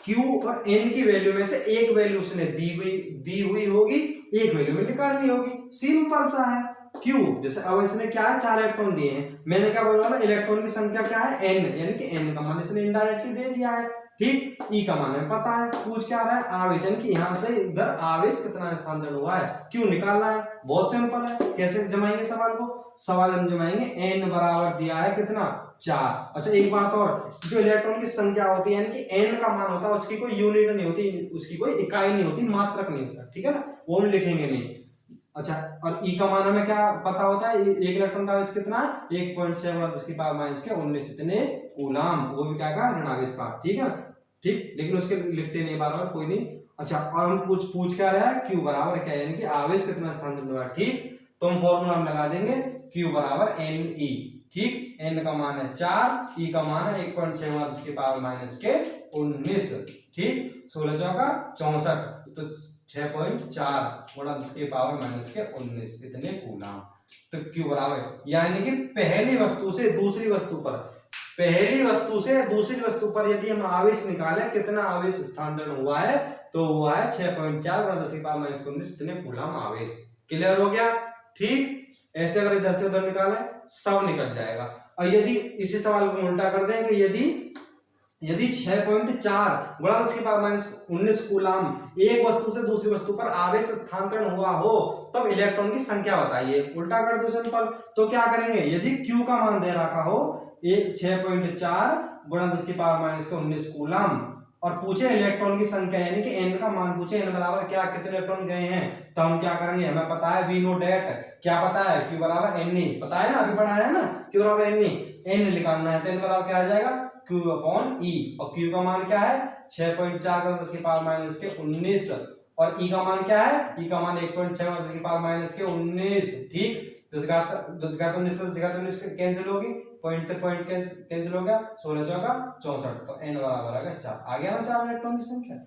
Q और N की वैल्यू में से एक वैल्यू उसने दी हुई होगी, एक वैल्यू में निकालनी होगी। सिंपल सा है। Q जैसे अब इसने क्या है, 4 इलेक्ट्रॉन दिए हैं, मैंने क्या बोला ना, इलेक्ट्रॉन की संख्या क्या है, N, यानी कि N का मान इसने इनडायरेक्टली दे दिया है। ठीक, E का मान हमें पता है, पूछ क्या रहा है, आवेश, यानी कि यहां से इधर आवेश कितना स्थानांतरण हुआ है, Q निकालना है। बहुत सिंपल है, कैसे जमाएंगे सवाल को, सवाल हम जमाएंगे, N बराबर दिया है कितना, 4। अच्छा, एक बात और, जो इलेक्ट्रॉन की संख्या होती है, यानी कि N का मान होता है, उसकी कोई यूनिट नहीं होती, उसकी कोई इकाई नहीं होती, मात्रक नहीं होता। ठीक है ना, वो हम लिखेंगे नहीं। अच्छा, और E का मान हमें क्या पता होता है, एक इलेक्ट्रॉन का आवेश कितना, 1.6 × 10⁻⁻19 इतने कूलाम, वो भी क्या का, ऋणावेश का। ठीक है ना, ठीक, लेकिन उसके लिखते नहीं बार बार, कोई नहीं। अच्छा, और हम पूछ क्या रहा है, Q बराबर क्या, यानी कि आवेश कितना स्थानांतरित हुआ। ठीक, तो हम फॉर्मूला हम लगा देंगे Q बराबर NE। ठीक, N का मान है 4, E का मान है 1.6 की पावर माइनस के 19। ठीक, 16 चौका 64, तो 6.4 गुणा 10 की पावर माइनस के 19 इतने कूलम। तो Q बराबर, यानी कि पहली वस्तु से दूसरी वस्तु पर, पहली वस्तु से दूसरी वस्तु पर यदि हम आवेश निकालें कितना आवेश स्थानांतरण हुआ है, तो हुआ है 6.4 गुणा 10 की पावर माइनस 19 इतने कूलम आवेश। क्लियर हो गया। ठीक, ऐसे अगर इधर से उधर निकालें सब निकल जाएगा। और यदि इसी सवाल को उल्टा कर दें कि यदि 6.4 गुणा 10 की पावर माइनस 19 कूलम एक वस्तु से दूसरी वस्तु पर आवेश स्थानांतरण हुआ हो, तब इलेक्ट्रॉन की संख्या बताइए। उल्टा कर दो सिंपल, तो क्या करेंगे, यदि Q का मान दे रखा हो 6.4 गुणा 10 की पावर माइनस के 19 कूलम, और पूछे इलेक्ट्रॉन की संख्या यानी कि n का मान पूछे, n बराबर क्या, कितने इलेक्ट्रॉन गए हैं, तो हम क्या करेंगे, हमें पता है वी नो डेट, क्या पता है, Q बराबर Ne, पता है ना, अभी पढ़ाया है ना, Q बराबर Ne, n निकालना है, तो n बराबर क्या आ जाएगा, Q अपॉन E, और Q का मान क्या है 6.4 गुणा 10 की पावर माइनस के 19, और E का मान क्या है, E का मान 1.6 गुणा 10 की पावर माइनस के 19। ठीक, 10 घात 19 कैंसिल होगी, पॉइंट कैंसिल हो गया, 16 चौका 64, तो n बराबर आ गया 4। आ गया ना 4 इलेक्ट्रॉन की संख्या।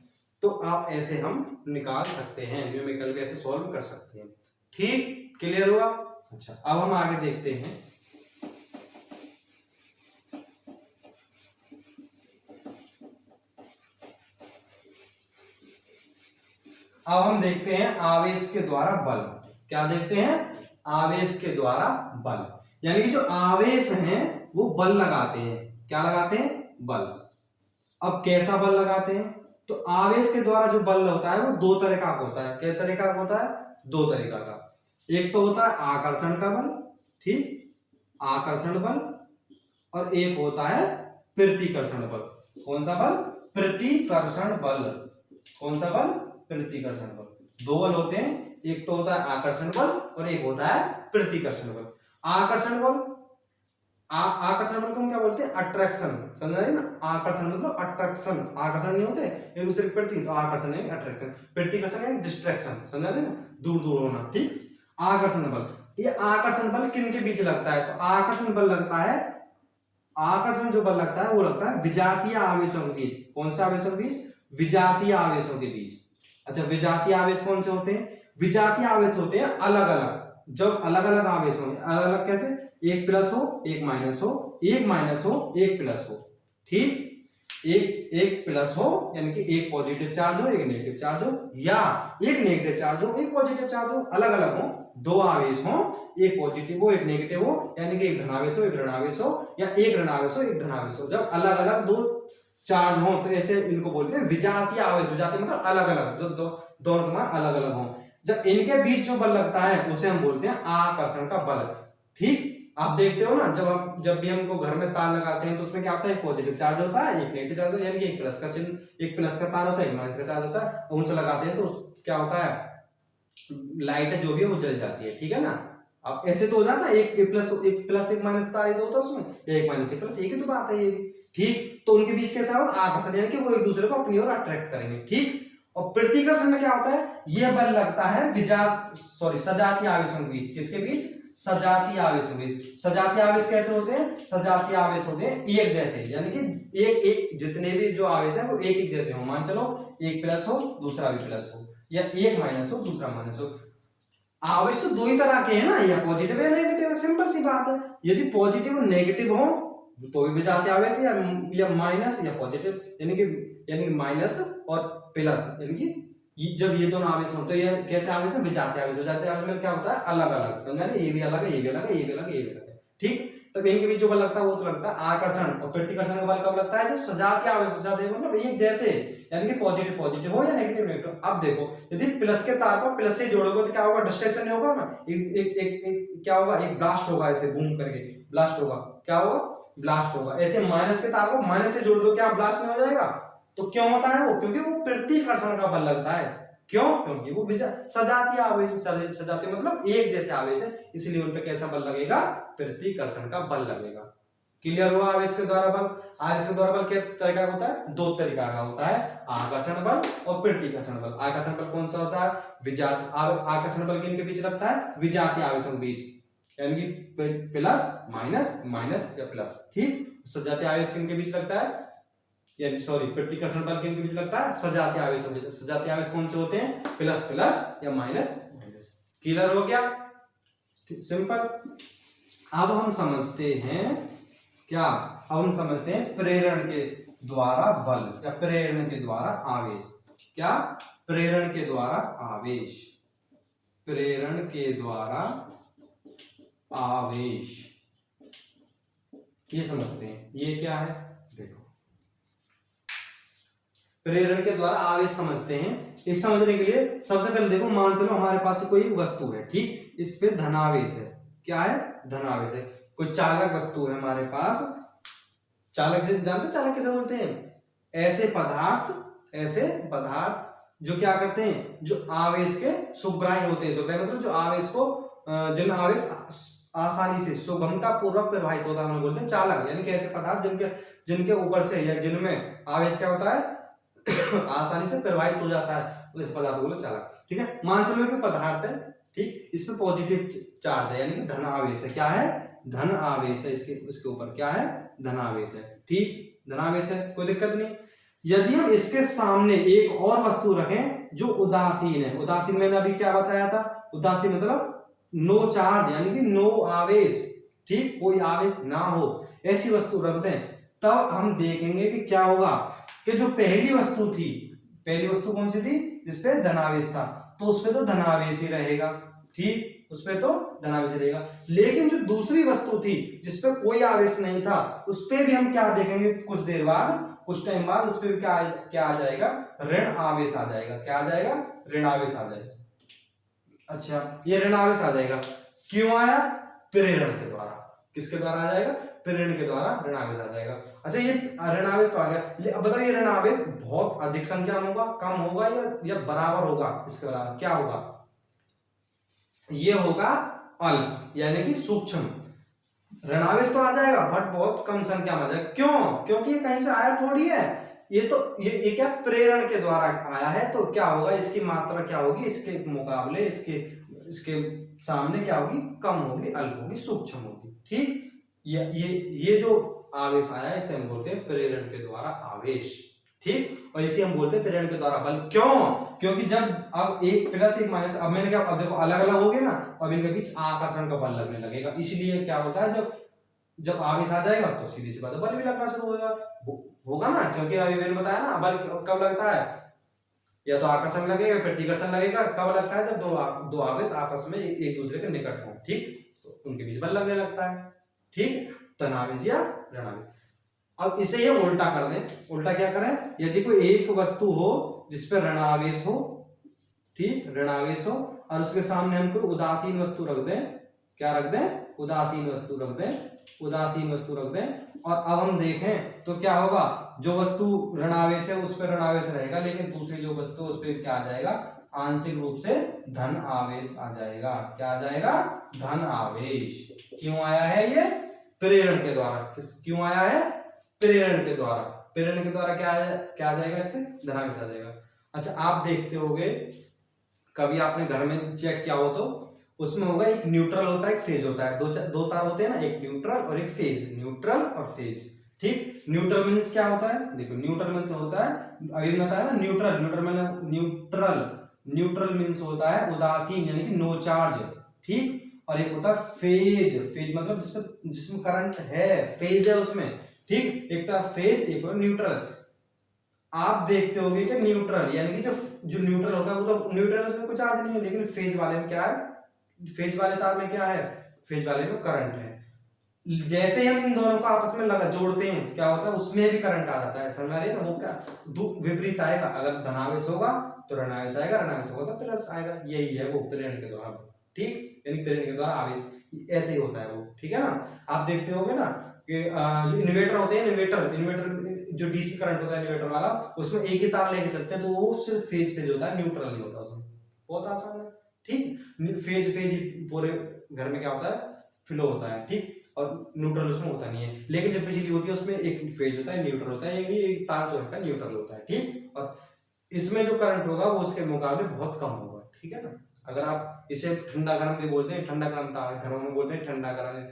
तो आप ऐसे हम निकाल सकते हैं, न्यूमेरिकल भी ऐसे सॉल्व कर सकते हैं। ठीक, क्लियर हुआ। अच्छा, अब हम आगे देखते हैं। अब हम देखते हैं आवेश के द्वारा बल। क्या देखते हैं, आवेश के द्वारा बल, यानी कि जो आवेश हैं वो बल लगाते हैं। क्या लगाते हैं, बल। अब कैसा बल लगाते हैं, तो आवेश के द्वारा जो बल होता है वो दो तरह का होता है। किस तरह का होता है, दो तरीका का। एक तो होता है आकर्षण का बल, ठीक, आकर्षण बल, और एक होता है प्रतिकर्षण बल। कौन सा बल, प्रतिकर्षण बल। कौन सा बल, प्रतिकर्षण बल। दो बल होते हैं, एक तो होता है आकर्षण बल और एक होता है प्रतिकर्षण बल। आकर्षण बल, आकर्षण बल को हम क्या बोलते हैं, अट्रैक्शन। समझ रहे ना, आकर्षण मतलब अट्रैक्शन, आकर्षण नहीं होते एक दूसरे के प्रति, तो आकर्षण है अट्रैक्शन, प्रतिकर्षण है डिस्ट्रैक्शन। समझ रहे ना, दूर दूर होना। ठीक, आकर्षण बल, ये आकर्षण बल किन के बीच लगता है, तो आकर्षण बल लगता है, आकर्षण जो बल लगता है वो लगता है विजातीय आवेशों के बीच। कौन से आवेशों के बीच, विजातीय आवेशों के बीच। अच्छा, विजातीय आवेश कौन से होते हैं, विजातीय आवेश होते हैं अलग अलग, जब अलग अलग आवेश होंगे, अलग अलग कैसे, एक प्लस हो एक माइनस हो, एक माइनस हो एक प्लस हो। ठीक, एक प्लस हो यानी कि एक पॉजिटिव चार्ज हो एक नेगेटिव चार्ज हो, या एक नेगेटिव चार्ज हो एक पॉजिटिव चार्ज हो, अलग अलग हो। दो आवेश हो, एक पॉजिटिव हो एक नेगेटिव हो, यानी कि एक धनावेश हो एक ऋणावेश हो, या एक ऋणावेश हो एक धनावेश हो। जब अलग अलग दो चार्ज हो तो ऐसे इनको बोलते हैं विजातीय आवेश। विजातीय मतलब अलग अलग, जो दोनों का अलग अलग हो। जब इनके बीच जो बल लगता है उसे हम बोलते हैं आकर्षण का बल। ठीक, आप देखते हो ना, जब भी हमको घर में तार लगाते हैं तो उसमें क्या होता है, एक पॉजिटिव चार्ज होता है एक नेगेटिव चार्ज होता है, यानी कि एक प्लस का चिन्ह, एक प्लस का तार होता है एक माइनस का चार्ज होता है, उनसे लगाते हैं तो क्या होता है, लाइट जो भी है वो जल जाती है। ठीक है ना, अब ऐसे तो हो जाता है, एक प्लस एक माइनस तार ही तो होता है उसमें, एक माइनस एक प्लस, एक ही तो बात है ये भी। ठीक, तो उनके बीच कैसा होगा, आकर्षण, यानी कि वो एक दूसरे को अपनी ओर अट्रैक्ट करेंगे। ठीक, और प्रतिकर्षण में क्या होता है, ये बल लगता है सजातीय आवेशों के बीच। किसके बीच, सजातीय आवेशों के बीच। सजातीय आवेश कैसे होते हैं, सजातीय आवेश होते हैं एक जैसे, यानी कि एक जितने भी जो आवेश है वो एक जैसे हो। मान चलो एक प्लस हो दूसरा भी प्लस हो, या एक माइनस हो दूसरा माइनस हो। आवेश तो दो ही तरह के हैं ना, या पॉजिटिव या नेगेटिव है, सिंपल सी बात है। यदि पॉजिटिव और नेगेटिव हो तो भी विजातीय आवेश है, या माइनस या पॉजिटिव, यानी माइनस और प्लस, यानी कि जब ये दोनों आवेश होते हैं, तो ये कैसे आवेश है, विजातीय आवेश। विजातीय आवेश में क्या होता है, अलग अलग, समझा नहीं, ये भी अलग है ये भी अलग है ये भी अलग है ये भी अलग है। ठीक, तब इनके बीच जो बल लगता है वो तो लगता है आकर्षण, और प्रतिकर्षण का बल कब लगता है, जब सजातीय आवेश हो जाते हैं, मतलब एक जैसे, यानी कि पॉजिटिव पॉजिटिव हो या नेगेटिव नेगेटिव। अब देखो, यदि प्लस के तार को प्लस से जोड़ोगे तो क्या होगा, डिस्ट्रैक्शन नहीं होगा ना, एक क्या होगा, एक ब्लास्ट होगा, ऐसे बूम करके ब्लास्ट होगा। क्या होगा, ब्लास्ट होगा। ऐसे माइनस के तार को माइनस से जोड़ दो, क्या ब्लास्ट नहीं हो जाएगा। तो क्यों होता है वो, क्योंकि वो प्रतिकर्षण का बल लगता है। क्यों, क्योंकि वो सजातीय आवेश, सजातीय मतलब एक जैसे आवेश है, इसलिए उन पे कैसा बल लगेगा, प्रतिकर्षण का बल लगेगा। क्लियर हुआ? आवेश के द्वारा बल, आवेश के द्वारा बल के तरीका का होता है, दो तरीका का होता है, आकर्षण बल और प्रतिकर्षण बल। आकर्षण बल कौन सा होता है? विजातीय। आकर्षण बल किनके बीच लगता है? विजातीय आवेशों के बीच, यानी कि प्लस माइनस, माइनस या प्लस, ठीक। सजातीय आवेश किनके बीच लगता है, यानी सॉरी प्रतिकर्षण बल किनके बीच लगता है? सजातीय आवेशों के बीच। सजातीय आवेश कौन से होते हैं? प्लस प्लस या माइनस माइनस। क्लियर हो गया? सिंपल। अब हम समझते हैं क्या? अब हम समझते हैं प्रेरण के द्वारा बल या प्रेरण के द्वारा आवेश। क्या? प्रेरण के द्वारा आवेश, प्रेरण के द्वारा आवेश, ये समझते हैं। ये क्या है? देखो, प्रेरण के द्वारा आवेश समझते हैं। इस समझने के लिए सबसे पहले देखो, मान चलो हमारे पास कोई वस्तु है, ठीक, इस पे धनावेश है। क्या है? धनावेश है। कोई चालक वस्तु है हमारे पास। चालक जानते, चालक किसे बोलते हैं? ऐसे पदार्थ जो क्या करते हैं, जो आवेश के सुग्राही होते हैं। सुग्राही मतलब जो आवेश को, जिन आवेश आसानी से सुगमता पूर्वक प्रवाहित होता है, उन्हें बोलते हैं चालक। यानी कि ऐसे पदार्थ जिनके ऊपर से या जिनमें आवेश क्या होता है आसानी से प्रवाहित हो जाता है, तो इस पदार्थ को बोलो चालक। ठीक है, मान चलो कि पदार्थ है, ठीक, इसमें पॉजिटिव चार्ज है, यानी कि धन आवेश है। क्या है? धन आवेश है। इसके ऊपर क्या है? धन आवेश है, ठीक, धन आवेश है, कोई दिक्कत नहीं। यदि हम इसके सामने एक और वस्तु रखें जो उदासीन है, उदासीन मैंने अभी क्या बताया था? उदासीन मतलब नो चार्ज, यानी कि नो आवेश, ठीक, कोई आवेश ना हो, ऐसी वस्तु रख दें, तब हम देखेंगे कि क्या होगा कि जो पहली वस्तु थी, पहली वस्तु कौन सी थी? जिसपे धनावेश था, तो उसपे तो धनावेश ही रहेगा, ठीक, उसपे तो धनावेश रहेगा। लेकिन जो दूसरी वस्तु थी जिसपे कोई आवेश नहीं था, उसपे भी हम क्या देखेंगे? कुछ देर बाद, कुछ टाइम बाद उसपे भी क्या आ जाएगा? ऋण आवेश आ जाएगा। क्या आ जाएगा? ऋण आवेश आ जाएगा। अच्छा, ये ऋण आवेश आ जाएगा। क्यों आया? प्रेरण के द्वारा। किसके द्वारा आ जाएगा? प्रेरण के द्वारा ऋण आवेश आ जाएगा। अच्छा, ये ऋण आवेश तो आ गया। अब बताओ, ये ऋण आवेश बहुत अधिक संख्या में होगा, कम होगा या बराबर होगा? इसके बराबर क्या होगा? ये होगा अल्प, यानी कि सूक्ष्म। ऋण आवेश तो आ जाएगा बट बहुत कम संख्या में आ जाएगा। क्यों? क्योंकि ये कहीं से आया थोड़ी है, ये तो ये क्या प्रेरण के द्वारा आया है, तो क्या होगा? इसकी मात्रा क्या होगी? इसके मुकाबले, इसके सामने क्या होगी? कम होगी, अल्प होगी, सूक्ष्म होगी, ठीक। ये जो आवेश आया है इसे हम बोलते हैं प्रेरण के द्वारा आवेश, ठीक। और इसे हम बोलते हैं प्रेरण के द्वारा बल। क्यों? क्योंकि जब अब एक प्लस एक माइनस, अब मैंने क्या, अब देखो अलग अलग हो गए ना, अब इनके बीच आकर्षण का बल लगने लगेगा। इसलिए क्या होता है, जब आवेश आ जाएगा तो सीधी सी बात है बल भी लगना शुरू होगा ना, क्योंकि अभी मैंने बताया ना, बल कब लगता है? या तो आकर्षण लगेगा, प्रतिकर्षण लगेगा। कब लगता है? जब दो आवेश आपस में एक दूसरे के निकट हो, ठीक, तो उनके बीच बल लगने लगता है, ठीक, तनावेश या ऋण आवेश। अब इसे हम उल्टा कर दें। उल्टा क्या करें? यदि कोई एक वस्तु हो जिस पर ऋण आवेश हो, ठीक, ऋण आवेश हो, और उसके सामने हम कोई उदासीन वस्तु रख दें। क्या रख दें? उदासीन वस्तु रख दें, उदासीन वस्तु रख दें। और अब हम देखें तो क्या होगा? जो वस्तु ऋण आवेश है उस पर ऋण आवेश रहेगा, लेकिन दूसरी जो वस्तु उस पर क्या आ जाएगा? आंशिक रूप से धन आवेश आ जाएगा। क्या आ जाएगा? धन आवेश। क्यों आया है ये? प्रेरण के द्वारा। क्यों आया है? प्रेरण के द्वारा। प्रेरण के द्वारा क्या आ जाएगा? इससे धनावेश आ जाएगा। अच्छा, आप देखते होंगे, कभी आपने घर में चेक किया हो तो उसमें होगा एक न्यूट्रल होता है, एक फेज होता है। दो तार होते हैं ना, एक न्यूट्रल और एक फेज। न्यूट्रल और फेज, ठीक। न्यूट्रल मीन्स क्या होता है? देखो, न्यूट्रल मीन्स होता है, अभी बताया ना, न्यूट्रल न्यूट्रल मीन्स होता है उदासीन, यानी कि नो चार्ज, ठीक। और एक होता है फेज मतलब जिसमें करंट है, फेज है उसमें, ठीक। एक तो फेज, एक और न्यूट्रल। आप देखते होंगे कि न्यूट्रल यानी कि जो न्यूट्रल होता है वो तो न्यूट्रल, उसमें कोई चार्ज नहीं है, लेकिन फेज वाले में क्या है? फेज वाले तार में क्या है? फेज वाले में करंट है। जैसे ही हम इन दोनों को आपस में जोड़ते हैं तो क्या होता है? उसमें भी करंट आ जाता है। समझ आ रही है ना? वो क्या विपरीत आएगा। अगर धनावेश होगा तो ऋणावेश आएगा, ऋणावेश होगा तो प्लस आएगा। यही है वो प्रेरण के द्वारा, ठीक, यानी प्रेरण के द्वारा आवेश ऐसे ही होता है वो, ठीक है ना। आप देखते होंगे ना कि जो इन्वर्टर होते हैं, इन्वर्टर जो डीसी करंट होता है इन्वर्टर वाला, उसमें एक ही तार लेके चलते हैं, तो वो सिर्फ फेज होता है, न्यूट्रल नहीं होता उसमें। बहुत आसान है, ठीक। फेज पूरे घर में क्या होता है? फ्लो होता है, ठीक, और न्यूट्रल उसमें होता नहीं है। लेकिन जब बिजली होती है उसमें एक फेज होता है, न्यूट्रल होता है, यानी एक तार जो है न्यूट्रल होता है, ठीक। और इसमें जो करंट होगा वो उसके मुकाबले बहुत कम होगा, ठीक है ना। अगर आप इसे ठंडा गर्म भी बोलते हैं, ठंडा गर्म तार, घरों में बोलते हैं ठंडा गर्म,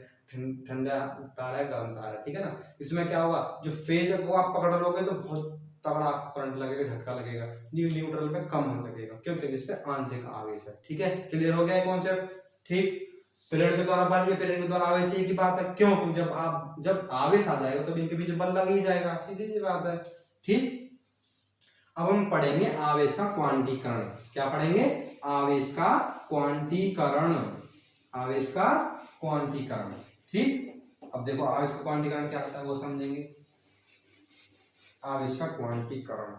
ठंडा तार है, गर्म तार है, ठीक है ना। इसमें क्या होगा, जो फेज को आप पकड़ लोगे तो बहुत तगड़ा आपको करंट लगेगा, झटका लगेगा। न्यूट्रल पे कम लगेगा, क्योंकि इस पे आंशिक आवेश है, ठीक है। क्लियर हो गया है कॉन्सेप्ट, ठीक। प्लेट के द्वारा बल या प्लेट के द्वारा आवेश एक ही बात है, क्यों, क्योंकि जब आवेश आ जाएगा तो इनके बीच बल लग ही जाएगा, सीधी सी बात है, ठीक। अब हम पढ़ेंगे आवेश का क्वांटीकरण। क्या पढ़ेंगे, आवेश का क्वांटीकरण, आवेश का क्वांटीकरण, ठीक। अब देखो आवेश का क्वांटीकरण क्या होता है वो समझेंगे। आवेश का क्वांटीकरण,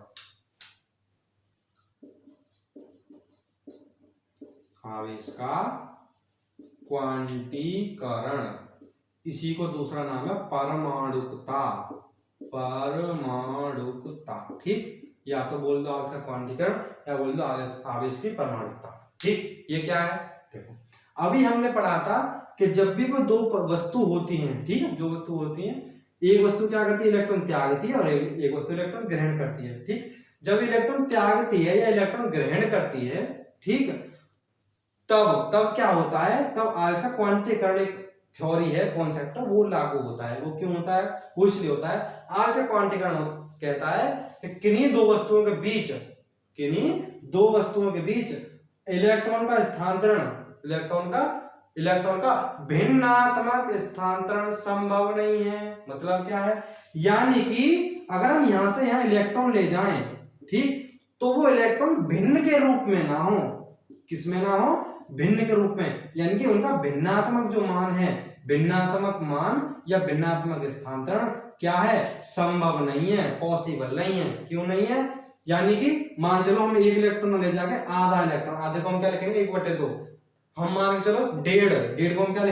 आवेश का क्वांटीकरण, इसी को दूसरा नाम है परमाणुकता, परमाणुकता, ठीक। या तो बोल दो आवेश का क्वांटीकरण या बोल दो आवेश की परमाणुकता, ठीक। ये क्या है, देखो अभी हमने पढ़ा था कि जब भी कोई दो वस्तु होती हैं, ठीक है, जो वस्तु होती हैं, एक वस्तु क्या करती है, इलेक्ट्रॉन त्यागती है और एक वस्तु इलेक्ट्रॉन ग्रहण करती है, ठीक। जब इलेक्ट्रॉन त्यागती है या इलेक्ट्रॉन ग्रहण करती है, ठीक, तब क्या होता है, तब आवेश का क्वांटीकरण एक थ्योरी है, कॉन्सेप्ट है, वो लागू होता है। वो क्यों होता है, वो इसलिए होता है, आवेश का क्वांटीकरण कहता है कि किन्हीं दो वस्तुओं के बीच इलेक्ट्रॉन का स्थानांतरण, इलेक्ट्रॉन का भिन्नात्मक स्थानांतरण संभव नहीं है। मतलब क्या है, यानी कि अगर हम यहां से यहां इलेक्ट्रॉन ले जाएं, ठीक, तो वो इलेक्ट्रॉन भिन्न के रूप में ना हो, किसमें ना हो, भिन्न के रूप में, यानी कि उनका भिन्नात्मक जो मान है, भिन्नात्मक मान या भिन्नात्मक स्थानांतरण क्या है, संभव नहीं है, पॉसिबल नहीं है। क्यों नहीं है, यानी कि मान चलो हम एक इलेक्ट्रॉन ले जाके आधा इलेक्ट्रॉन, आधे को हम क्या लिखेंगे, 1/2, हम मान के चलो डेढ़ को हम क्या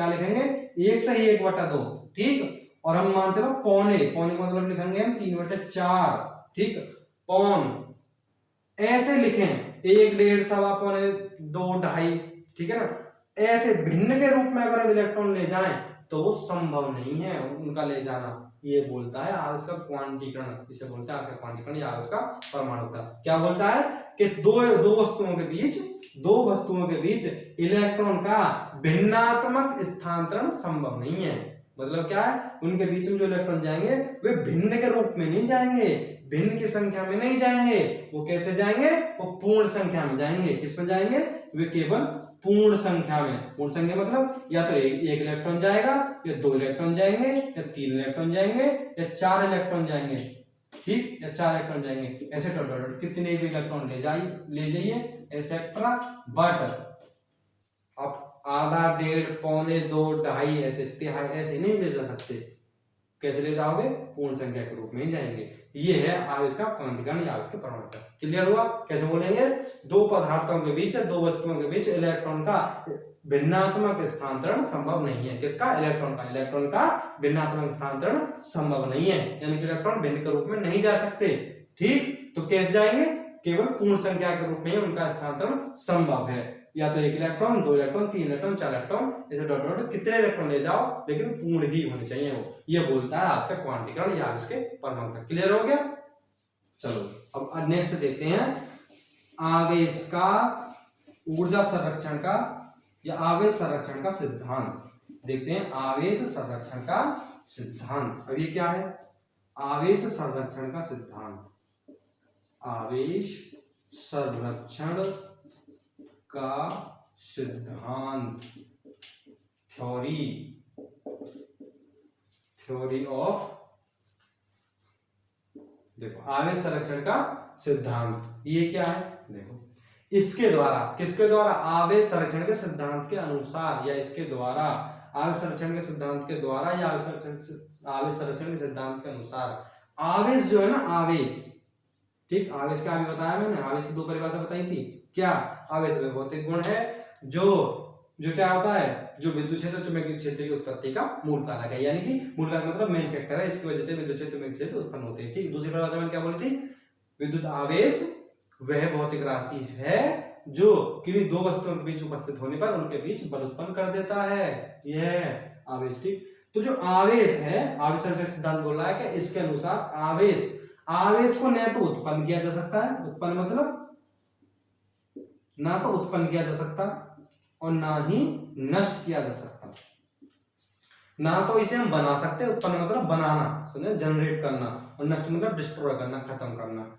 लिखेंगे 1 से 1/2, ठीक। और हम मान चलो पौने का मतलब लिखेंगे हम 3/4, ठीक। पौन ऐसे लिखें, 1, 1.5, सवा, पौने, 2, 2.5, ठीक है ना। ऐसे भिन्न के रूप में अगर हम इलेक्ट्रॉन ले जाएं तो वो संभव नहीं है उनका ले जाना। ये बोलता है आवेश का क्वांटीकरण, इसे बोलते हैं आवेश का क्वांटीकरण या आवेश का परमाणुकता। क्या बोलता है कि दो वस्तुओं के बीच इलेक्ट्रॉन का भिन्नात्मक स्थानांतरण संभव नहीं है। मतलब क्या है, उनके बीच में जो इलेक्ट्रॉन जाएंगे वे भिन्न के रूप में नहीं जाएंगे, भिन्न की संख्या में नहीं जाएंगे, वो कैसे जाएंगे, वो पूर्ण संख्या में जाएंगे। किसमें जाएंगे, वे केवल पूर्ण संख्या में। पूर्ण संख्या मतलब या तो एक इलेक्ट्रॉन जाएगा, या 2 इलेक्ट्रॉन जाएंगे, या 3 इलेक्ट्रॉन जाएंगे, या 4 इलेक्ट्रॉन जाएंगे, ठीक, या 4 इलेक्ट्रॉन जाएंगे, ऐसे डॉट कितने भी इलेक्ट्रॉन ले जाइए एक्सेट्रा। बट आप आधा, 1.5, पौने, 2, 2.5 ऐसे तिहाई ऐसे नहीं ले जा सकते। कैसे ले जाओगे, पूर्ण संख्या के रूप में ही जाएंगे। ये है आवेश का क्वांटीकरण या आवेश का परमाणुकरण। क्लियर हुआ, कैसे बोलेंगे, दो पदार्थों के बीच, दो वस्तुओं के बीच इलेक्ट्रॉन का भिन्नात्मक स्थानांतरण संभव नहीं है। किसका, इलेक्ट्रॉन का भिन्नात्मक स्थानांतरण संभव नहीं है, यानी कि इलेक्ट्रॉन भिन्न के रूप में नहीं जा सकते, ठीक। तो कैसे जाएंगे, केवल पूर्ण संख्या के रूप में ही उनका स्थानांतरण संभव है। या तो 1 इलेक्ट्रॉन, 2 इलेक्ट्रॉन, 3 इलेक्ट्रॉन, 4 इलेक्ट्रॉन, ऐसे डॉट कितने इलेक्ट्रॉन ले जाओ, लेकिन पूर्ण ही होने चाहिए वो। ये बोलता है आवेश का क्वांटीकरण या आवेश के परमाणुकरण। क्लियर हो गया। चलो अब नेक्स्ट देखते हैं आवेश का ऊर्जा संरक्षण का या आवेश संरक्षण का सिद्धांत। देखते हैं आवेश संरक्षण का सिद्धांत। अब ये क्या है, आवेश संरक्षण का सिद्धांत, आवेश संरक्षण का सिद्धांत, थ्योरी ऑफ, देखो आवेश संरक्षण का सिद्धांत ये क्या है, देखो इसके द्वारा, किसके द्वारा, आवेश संरक्षण के सिद्धांत के अनुसार, या इसके द्वारा, आवेश संरक्षण के सिद्धांत के द्वारा या आवेश संरक्षण के सिद्धांत के अनुसार, आवेश जो है ना, आवेश, ठीक, आवेश का अभी बताया मैंने, आवेश की 2 परिभाषा बताई थी। क्या, आवेश में भौतिक गुण है जो क्या होता है, जो विद्युत क्षेत्र चुंबकीय क्षेत्र की उत्पत्ति का मूल कारक है, यानी कि मूल कारक मतलब मेन फैक्टर है, इसकी वजह से विद्युत क्षेत्र चुंबकीय क्षेत्र उत्पन्न होते हैं, ठीक। दूसरी परिभाषा मैंने क्या बोली थी, विद्युत आवेश वह भौतिक राशि है जो किन्हीं दो वस्तुओं के बीच उपस्थित होने पर उनके बीच बल उत्पन्न कर देता है। यह है आवेश। ठीक, तो जो आवेश है, आवेश संरक्षण सिद्धांत बोल रहा है कि इसके अनुसार आवेश को न तो उत्पन्न किया जा सकता है, उत्पन्न मतलब ना तो उत्पन्न किया जा सकता और ना ही नष्ट किया जा सकता। ना तो इसे हम बना सकते, उत्पन्न मतलब बनाना, समझे, जनरेट करना, और नष्ट मतलब डिस्ट्रॉय करना, खत्म करना।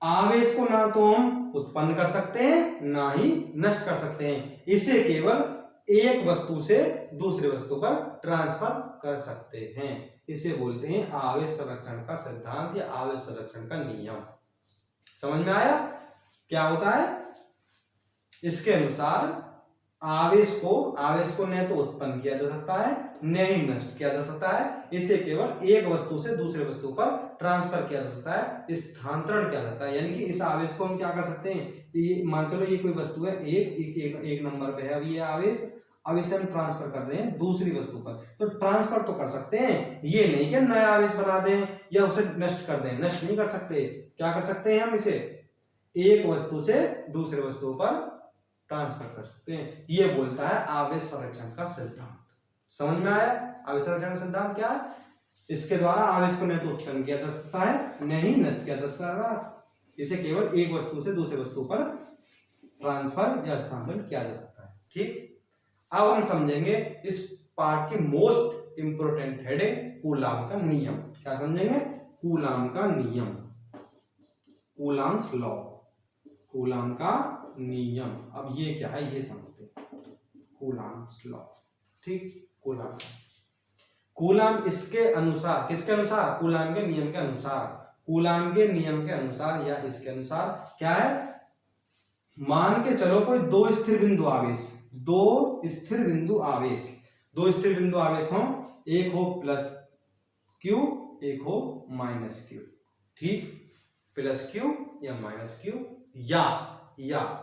आवेश को ना तो हम उत्पन्न कर सकते हैं ना ही नष्ट कर सकते हैं, इसे केवल एक वस्तु से दूसरे वस्तु पर ट्रांसफर कर सकते हैं। इसे बोलते हैं आवेश संरक्षण का सिद्धांत या आवेश संरक्षण का नियम। समझ में आया क्या होता है? इसके अनुसार आवेश को न तो उत्पन्न किया जा सकता है न ही नष्ट किया जा सकता है, इसे केवल एक वस्तु से दूसरे वस्तु पर ट्रांसफर किया जा सकता है, स्थानांतरण किया जाता है। यानी कि इस आवेश को हम क्या कर सकते हैं, ये मान चलो ये कोई वस्तु है, एक नंबर पे है, अब ये आवेश, अब इसे हम ट्रांसफर कर रहे हैं दूसरी वस्तु पर, तो ट्रांसफर तो कर सकते हैं, ये नहीं कि नया आवेश बना दें या उसे नष्ट कर दें। नष्ट नहीं कर सकते। क्या कर सकते हैं हम? इसे एक वस्तु से दूसरे वस्तु पर ट्रांसफर कर सकते हैं। ये बोलता है आवेश संरक्षण का सिद्धांत। समझ में आया? आवेश संरक्षण का सिद्धांत क्या है? इसके द्वारा आवेश को न तो उत्पन्न किया जा सकता है न ही नष्ट किया जा सकता है, इसे केवल एक वस्तु से दूसरे वस्तु पर ट्रांसफर या स्थानांतरण किया जा सकता है। ठीक, अब हम समझेंगे इस पार्ट की मोस्ट इंपोर्टेंट हेडिंग, कूलाम का नियम। क्या समझेंगे? कूलाम का नियम, कूलाम्स लॉ, कूलाम का नियम। अब ये क्या है ये समझते हैं, कूलाम्स लॉ। ठीक, कूलाम, कूलाम इसके अनुसार, किसके अनुसार? कूलाम के नियम के अनुसार, कूलाम के नियम के अनुसार या इसके अनुसार क्या है? मान के चलो कोई दो स्थिर बिंदु आवेश, दो स्थिर बिंदु आवेश हो, एक हो प्लस क्यू, एक हो माइनस क्यू। ठीक, प्लस क्यू या माइनस क्यू, या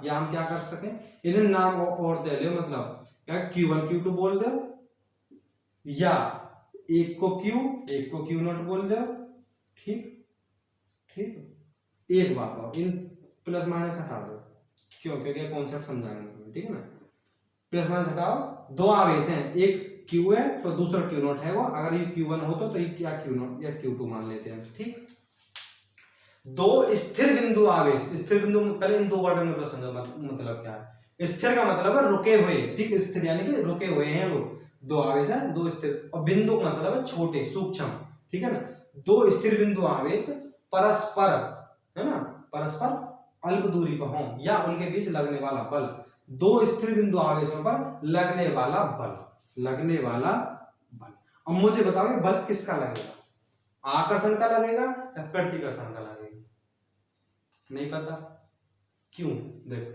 हम क्या कर सकें, इन्हें नाम और दे लो, मतलब क्या Q1 Q2 बोल दो, या एक को Q एक को Q0 बोल दो। ठीक, एक बात और, इन प्लस माइनस हटा दो, क्यों? क्योंकि कॉन्सेप्ट समझाएंगे तुम्हें। ठीक है ना, प्लस माइनस हटाओ, दो आवेश हैं, एक Q है तो दूसरा Q0 है, वो अगर ये Q1 हो तो ये क्या Q0 या Q2 मान लेते हैं। ठीक, दो स्थिर बिंदु आवेश, स्थिर बिंदु पहले इन दो वर्ड में मतलब समझो, मतलब क्या है? स्थिर का मतलब है रुके हुए। ठीक, स्थिर यानी कि रुके हुए हैं वो, दो आवेश है, दो स्थिर, और बिंदु का मतलब है छोटे, सूक्ष्म। ठीक है ना, दो स्थिर बिंदु आवेश परस्पर, है ना, परस्पर अल्प दूरी पर हों या उनके बीच लगने वाला बल, दो स्थिर बिंदु आवेशों पर लगने वाला बल। अब मुझे बताओ ये बल किसका लगेगा? आकर्षण का लगेगा या प्रतिकर्षण का लगेगा? नहीं पता। क्यों? देखो,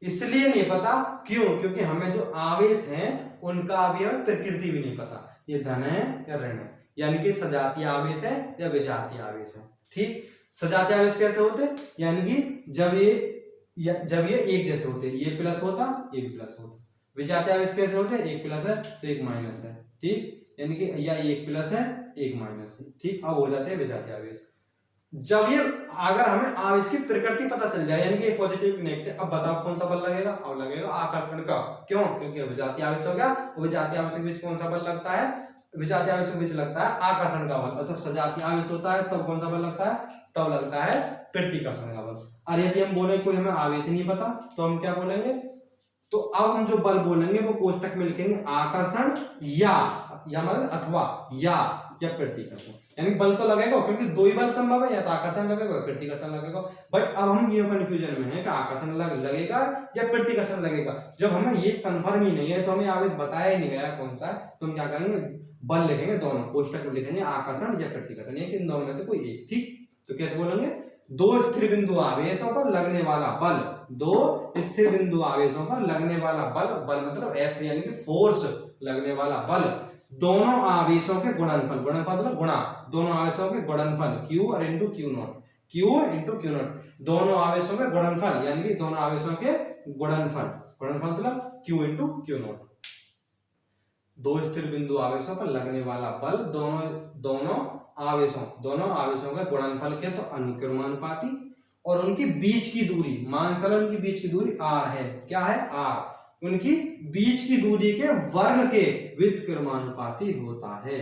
इसलिए नहीं पता, क्यों? क्योंकि हमें जो आवेश हैं उनका अभी हमें प्रकृति भी नहीं पता, ये धन है या ऋण है, यानी कि सजातीय आवेश है या विजातीय आवेश है। ठीक, सजातीय आवेश कैसे होते? यानी कि जब ये एक जैसे होते, ये प्लस होता ये भी प्लस होता। विजातीय आवेश कैसे होते? एक प्लस है तो एक माइनस है। ठीक, यानी कि या एक प्लस है एक माइनस है। ठीक, अब हो जाते हैं विजातीय आवेश। जब ये अगर हमें आवेश की प्रकृति पता चल जाए, यानी कि पॉजिटिव नेगेटिव, अब बताओ कौन सा बल लगेगा? अब लगेगा आकर्षण का। क्यों? क्योंकि विजातीय आवेश हो गया, और विजातीय आवेश के बीच कौन सा बल लगता है? विजातीय आवेश के बीच लगता है आकर्षण का बल। और जब सजातीय आवेश होता है तब कौन सा बल लगता है? तब लगता है प्रतिकर्षण का बल। और यदि हम बोले कोई हमें आवेश नहीं पता तो हम क्या बोलेंगे? तो अब हम जो बल बोलेंगे वो कोष्टक में लिखेंगे आकर्षण या मतलब अथवा या प्रतिकर्षण। यानी बल तो लगेगा, क्योंकि दो ही बल संभव है, या तो आकर्षण लगेगा या प्रतिकर्षण लगेगा। बट अब हम ये कंफ्यूजन में है कि आकर्षण लगेगा या प्रतिकर्षण लगेगा। जब हमें ये कंफर्म ही नहीं है तो हमें आवेश बताया ही नहीं गया कौन सा है, तो हम क्या करेंगे? बल लिखेंगे दोनों, कोष्टक में लिखेंगे आकर्षण या प्रतिकर्षण, यानी कि इन दोनों में से कोई एक। ठीक, तो कैसे बोलेंगे? दो स्थिर बिंदु आवेशों पर लगने वाला बल, दो स्थिर बिंदु आवेशों पर लगने वाला बल मतलब F यानी कि फोर्स, लगने वाला बल, दोनों आवेशों के गुणनफल, मतलब गुणा, दोनों आवेशों के गुणनफल Q और इंटू Q0, दोनों आवेशों के गुणनफल, यानी कि दोनों आवेशों के गुणनफल मतलब Q इंटू Q0। दो स्थिर बिंदु आवेशों पर लगने वाला बल दोनों आवेशों के गुणनफल के तो अनुक्रमानुपाती, और उनकी बीच की दूरी, मान चलो उनकी बीच की दूरी r है, क्या है r, उनकी बीच की दूरी के वर्ग के व्युत्क्रमानुपाती होता है।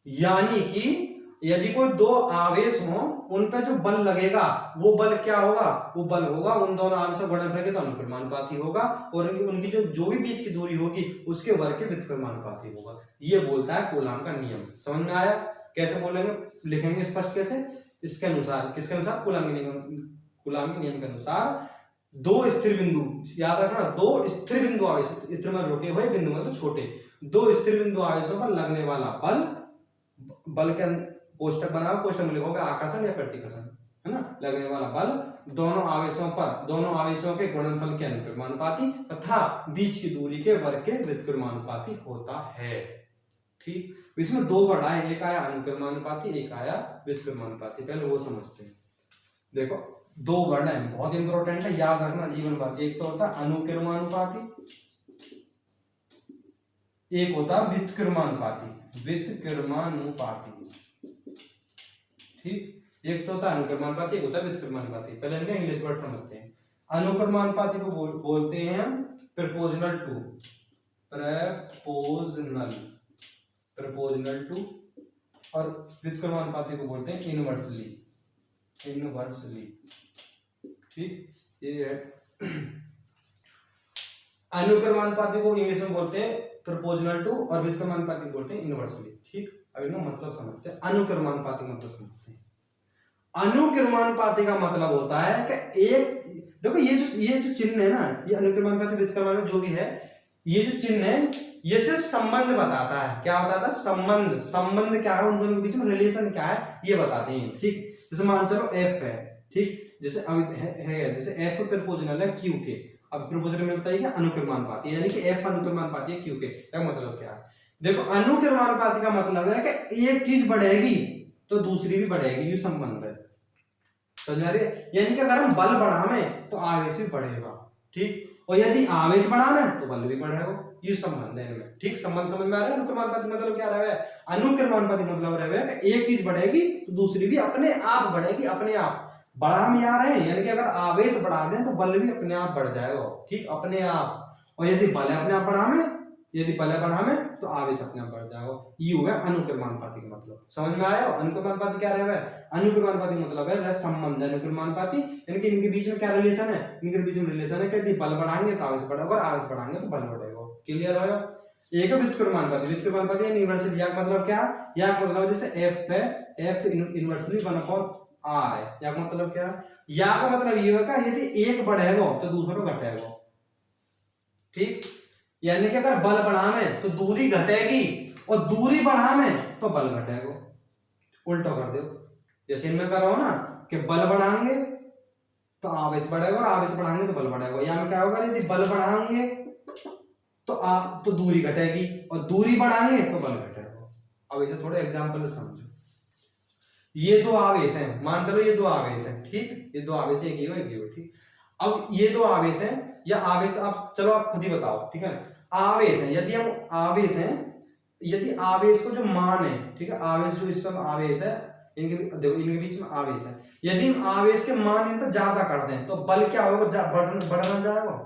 यानी कि यदि कोई दो आवेश हो, उन पे जो बल लगेगा वो बल क्या होगा, वो बल होगा उन दोनों आवेशों का गुणनफल के तो अनुक्रमानुपाती होगा, और उनकी जो भी बीच की दूरी होगी उसके वर्ग के व्युत्क्रमानुपाती होगा। ये बोलता है कूलाम का नियम। समझ में आया? कैसे बोलेंगे, लिखेंगे स्पष्ट कैसे? इसके अनुसार, किसके अनुसार? कूलाम के नियम के अनुसार दो स्थिर बिंदु, याद रखना, दो स्थिर बिंदु आवेश, स्थिर में रुके हुए बिंदु मतलब छोटे, दो स्थिर बिंदु आवेशों पर लगने वाला बल के कोष्टक बनाओ, कोष्टक में लिखोगे आकर्षण या प्रतिकर्षण, है ना, लगने वाला बल दोनों आवेशों पर, दोनों आवेशों के गुणनफल के अनुक्रमानुपाती तथा बीच की दूरी के वर्ग के व्युत्क्रमानुपाती होता है। ठीक, इसमें दो वर्ड आए, एक आया अनुक्रमानुपाती, एक आया व्युत्क्रमानुपाती। पहले वो समझते हैं। देखो दो वर्ड है, बहुत इंपॉर्टेंट है, याद रखना जीवन भर। एक तो होता है अनुक्रमानुपाती, एक होता है व्युत्क्रमानुपाती। ठीक, एक तो होता है अनुक्रमानुपाती, एक होता है व्युत्क्रमानुपाती। पहले इनका इंग्लिश वर्ड समझते हैं। अनुक्रमानुपाती को बोलते हैं प्रपोजनल टू, और व्युत्क्रमानुपाती को बोलते हैं इनवर्सली। ठीक, ये है। अनुक्रमानुपाती को इंग्लिश में बोलते हैं प्रपोजनल टू और व्युत्क्रमानुपाती को बोलते हैं इनवर्सली। ठीक, अब इनका मतलब समझते हैं। अनुक्रमानुपाती मतलब समझते हैं। अनुक्रमानुपाती का मतलब होता है कि एक, देखो ये जो चिन्ह है ना, ये अनुक्रमानुपाती व्युत्क्रमानुपाती जो भी है, ये जो चिन्ह है ये सिर्फ संबंध बताता है। क्या बताता है? संबंध क्या है, उन दोनों के बीच में रिलेशन क्या है ये बताते हैं। ठीक, जैसे मान चलो एफ है, ठीक, जैसे अभी है जैसे एफ प्रपोजनल है क्यू के। अब प्रपोजनल में बताइए अनुक्रमानुपाती, यानी कि एफ अनुक्रमानुपाती है क्यू के। क्या मतलब क्या है? देखो अनुक्रमानुपाती का मतलब है कि एक चीज बढ़ेगी तो दूसरी भी बढ़ेगी, ये संबंध है। समझ में आ रही है? यानी कि अगर हम बल बढ़ावे तो आवेश भी बढ़ेगा। ठीक, और यदि आवेश बढ़ावे तो बल भी बढ़ेगा, ये संबंध है इनमें। ठीक, संबंध समझ में आ रहा है? अनुक्रमानुपाती मतलब क्या रहा है? अनुक्रमानुपाती मतलब रहा है कि एक चीज बढ़ेगी तो दूसरी भी अपने आप बढ़ेगी, अपने आप बढ़ा हम आ रहे हैं, यानी कि अगर आवेश बढ़ा दें तो बल भी अपने आप बढ़ जाएगा। ठीक, अपने आप। और यदि बल अपने आप बढ़ावे तो आवेश अपने आप बढ़ जाएगा। ये हो गया अनुक्रमानुपाती का मतलब। समझ में आया? अनुक्रमानुपाती क्या रहा है? अनुक्रमानुपाती मतलब है संबंध। अनुक्रमानुपाती यानी कि इनके बीच में क्या रिलेशन है? इनके बीच में रिलेशन है कि यदि बल बढ़ाएंगे तो आवेश बढ़ेगा, और आवेश बढ़ाएंगे तो बल बढ़ेगा। क्लियर हो? एक है व्युत्क्रमानुपाती। व्युत्क्रमानुपाती इनवर्सली, या मतलब क्या? या मतलब जैसे एफ है, एफ इनवर्सली 1/r है। या मतलब क्या? या का मतलब ये होगा यदि एक बढ़ेगा तो दूसरा घटेगा। ठीक, यानी कि अगर बल बढ़ावे तो दूरी घटेगी, और दूरी बढ़ावे तो बल घटेगा। उल्टा कर दो, जैसे इनमें करो ना कि बल बढ़ाएंगे तो आवेश बढ़ेगा, और आवेश बढ़ाएंगे तो बल बढ़ेगा। या में क्या होगा? यदि बल बढ़ाएंगे तो दूरी घटेगी, और दूरी बढ़ाएंगे तो बल घटेगा। अब इसे थोड़े एग्जांपल से समझो। ये दो आवेश हैं, मान चलो ये दो आवेश हैं। ठीक, ये दो आवेश, एक ये हो, एक ये हो। ठीक, अब ये दो आवेश हैं, या आवेश आप चलो आप खुद ही बताओ। ठीक है, आवेश है, यदि हम आवेश हैं, यदि आवेश को जो मान है, ठीक है, आवेश जो इस पर आवेश है, देखो इनके बीच में आवेश है, यदि हम आवेश के मान इन पर ज्यादा कर दें तो बल क्या होगा? बढ़ना जाएगा।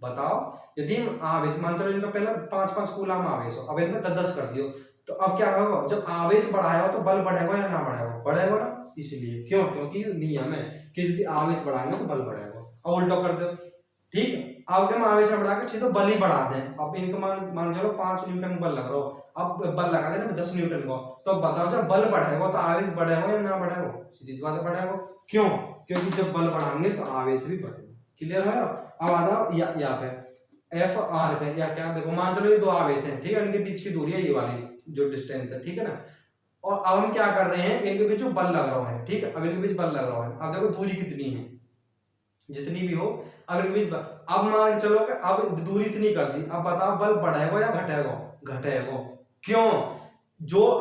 बताओ, यदि हम आवेश, मान चलो इन पर पहले 5-5 कूलाम आवेश हो, अब इन पर 10-10 कर दियो, तो अब क्या होगा? जब आवेश बढ़ाएगा तो बल बढ़ेगा या ना बढ़ेगा? बढ़ेगा ना। इसलिए क्यों? क्योंकि नियम है कि यदि आवेश बढ़ाएंगे तो बल बढ़ेगा। अब उल्टा कर दो। ठीक, अब हम आवेश बढ़ा के तो बल ही बढ़ा दें। अब इनका मान चलो 5 न्यूटन बल लग रहा हो, अब बल लगा देना 10 न्यूटन को, तो अब बताओ जब बल बढ़ेगा तो आवेश बढ़ेगा या ना बढ़ेगा? सीधी सी बात है, बढ़ेगा। क्यों? क्योंकि जब बल बढ़ाएंगे तो आवेश भी बढ़ेगा। क्लियर है? अब आ जाओ यहाँ पे एफ आर पे, या क्या? देखो मान चलो ये दो आवेश हैं, ठीक है, इनके बीच की दूरी है ये वाली जो डिस्टेंस है। ठीक है ना, और अब हम क्या कर रहे हैं? इनके बीच जो बल लग रहा है, ठीक है, अब इनके बीच बल लग रहा है। अब देखो दूरी कितनी है, जितनी भी हो, अब इनके बीच अब मान के चलो कि अब दूरी इतनी कर दी, अब बताओ बल बढ़ेगा या घटेगा? घटेगा। क्यों?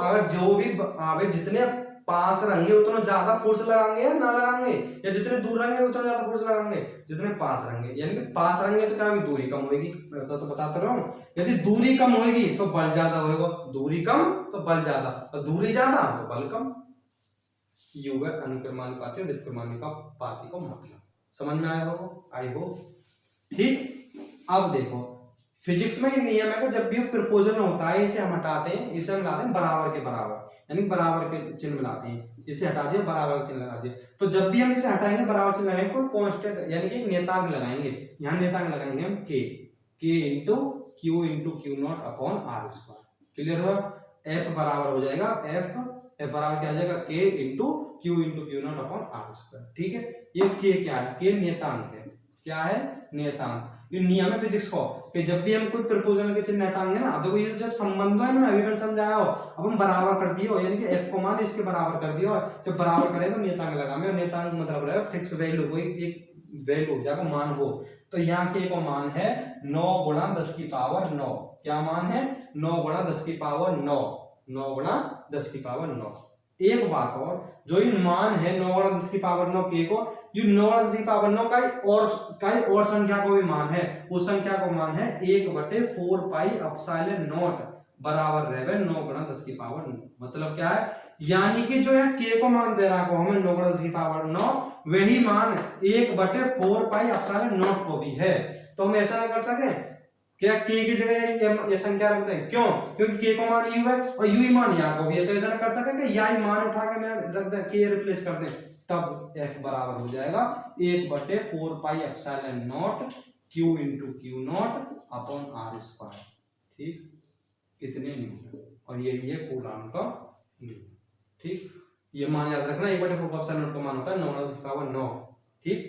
अगर जो भी आवेश जितने पास रहेंगे उतना ज्यादा फोर्स लगाएंगे या ना लगाएंगे, या जितने दूर रहेंगे उतना ज्यादा फोर्स लगाएंगे? जितने पास रहेंगे। यानी कि पास रहेंगे तो क्या होगी? दूरी कम होगी। मैं तो बताता रहा हूँ, यदि दूरी कम होगी तो बल ज्यादा होगा, दूरी कम तो बल ज्यादा, और दूरी ज्यादा तो बल कम। यू है अनुक्रमानुपाती और व्युत्क्रमानुपाती का मतलब। समझ में आया होगा, आई होप। ठीक, अब देखो फिजिक्स में नियम है कि जब भी प्रपोजल होता है इसे हम हटाते हैं, इसे हम लाते हैं बराबर के बराबर, यानी बराबर के चिन्ह मिलाते हैं, इसे हटा दिया बराबर का चिन्ह लगा दिया। तो जब भी हम इसे हटाएंगे बराबर चिन्ह लगाएंगे, कोई कांस्टेंट यानी कि नेतांक लगाएंगे, यहाँ नेतांक लगाएंगे हम के into q naught upon r square. Clear हुआ? एफ बराबर हो जाएगा एफ बराबर क्या हो जाएगा के into q naught upon r square. ठीक है, ये के क्या है? के नियतांक है। क्या है? नियतांक। ये नियम है फिजिक्स को कि जब भी हम कोई प्रपोजल के चिन्ह हटाएंगे ना, तो ये जब संबंध है ना, अभी मैंने समझाया हो, अब हम बराबर कर दियो, यानी कि एफ को मान इसके बराबर कर दियो, जब बराबर करें तो नियतांक लगाएंगे, और नियतांक मतलब रहेगा फिक्स वैल्यू, कोई एक वैल्यू हो जाएगा, मान हो। तो यहाँ के को मान है 9 गुणा 10 की पावर 9। क्या मान है? 9 गुणा 10 की पावर 9, 9 गुणा 10 की पावर 9। एक बात और, जो ये मान है 9 गुणा 10 की पावर 9 के को, ये 9 गुणा 10 की पावर 9 का और संख्या को भी मान है, उस संख्या को मान है 1/4 पाई एप्सिलॉन नॉट बराबर रहे 9 गुणा 10 की पावर 9। मतलब क्या है? यानी कि जो है के को मान दे रहा को हमें 9 गुणा 10 की पावर 9, वही मान 1/4 पाई एप्सिलॉन नॉट को भी है। तो हम ऐसा ना कर सके क्या के की जगह ये संख्या रखते हैं? क्यों? क्योंकि के को मान यू है और यू ही मान यहाँ को भी है, तो ऐसा ना कर सके कि यही मान उठा के मैं रख दे, के रिप्लेस कर दे, तब एफ बराबर हो जाएगा 1/4 pi epsilon naught q naught upon r square. ठीक, कितने न्यूटन, और यही है कूलॉम का नियम। ठीक, ये मान याद रखना, 1/4 एप्सिलॉन नॉट का मान होता है 9 की पावर 9। ठीक,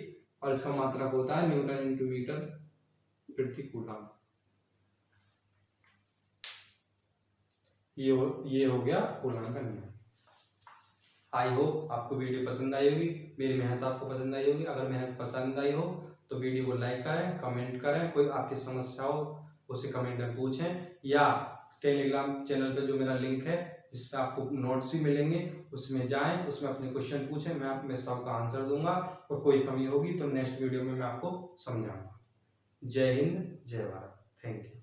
और इसका मात्रक होता है न्यूटन इंटू मीटर प्रति कूलॉम। ये हो गया कूलॉम का नियम। आई होप आपको वीडियो पसंद आई होगी, मेरी मेहनत आपको पसंद आई होगी। अगर मेहनत पसंद आई हो तो वीडियो को लाइक करें, कमेंट करें, कोई आपकी समस्या हो उसे कमेंट में पूछें, या टेलीग्राम चैनल पे जो मेरा लिंक है जिस पे आपको नोट्स भी मिलेंगे उसमें जाएं, उसमें अपने क्वेश्चन पूछें, मैं सबका आंसर दूंगा, और कोई कमी होगी तो नेक्स्ट वीडियो में मैं आपको समझाऊंगा। जय हिंद, जय भारत, थैंक यू।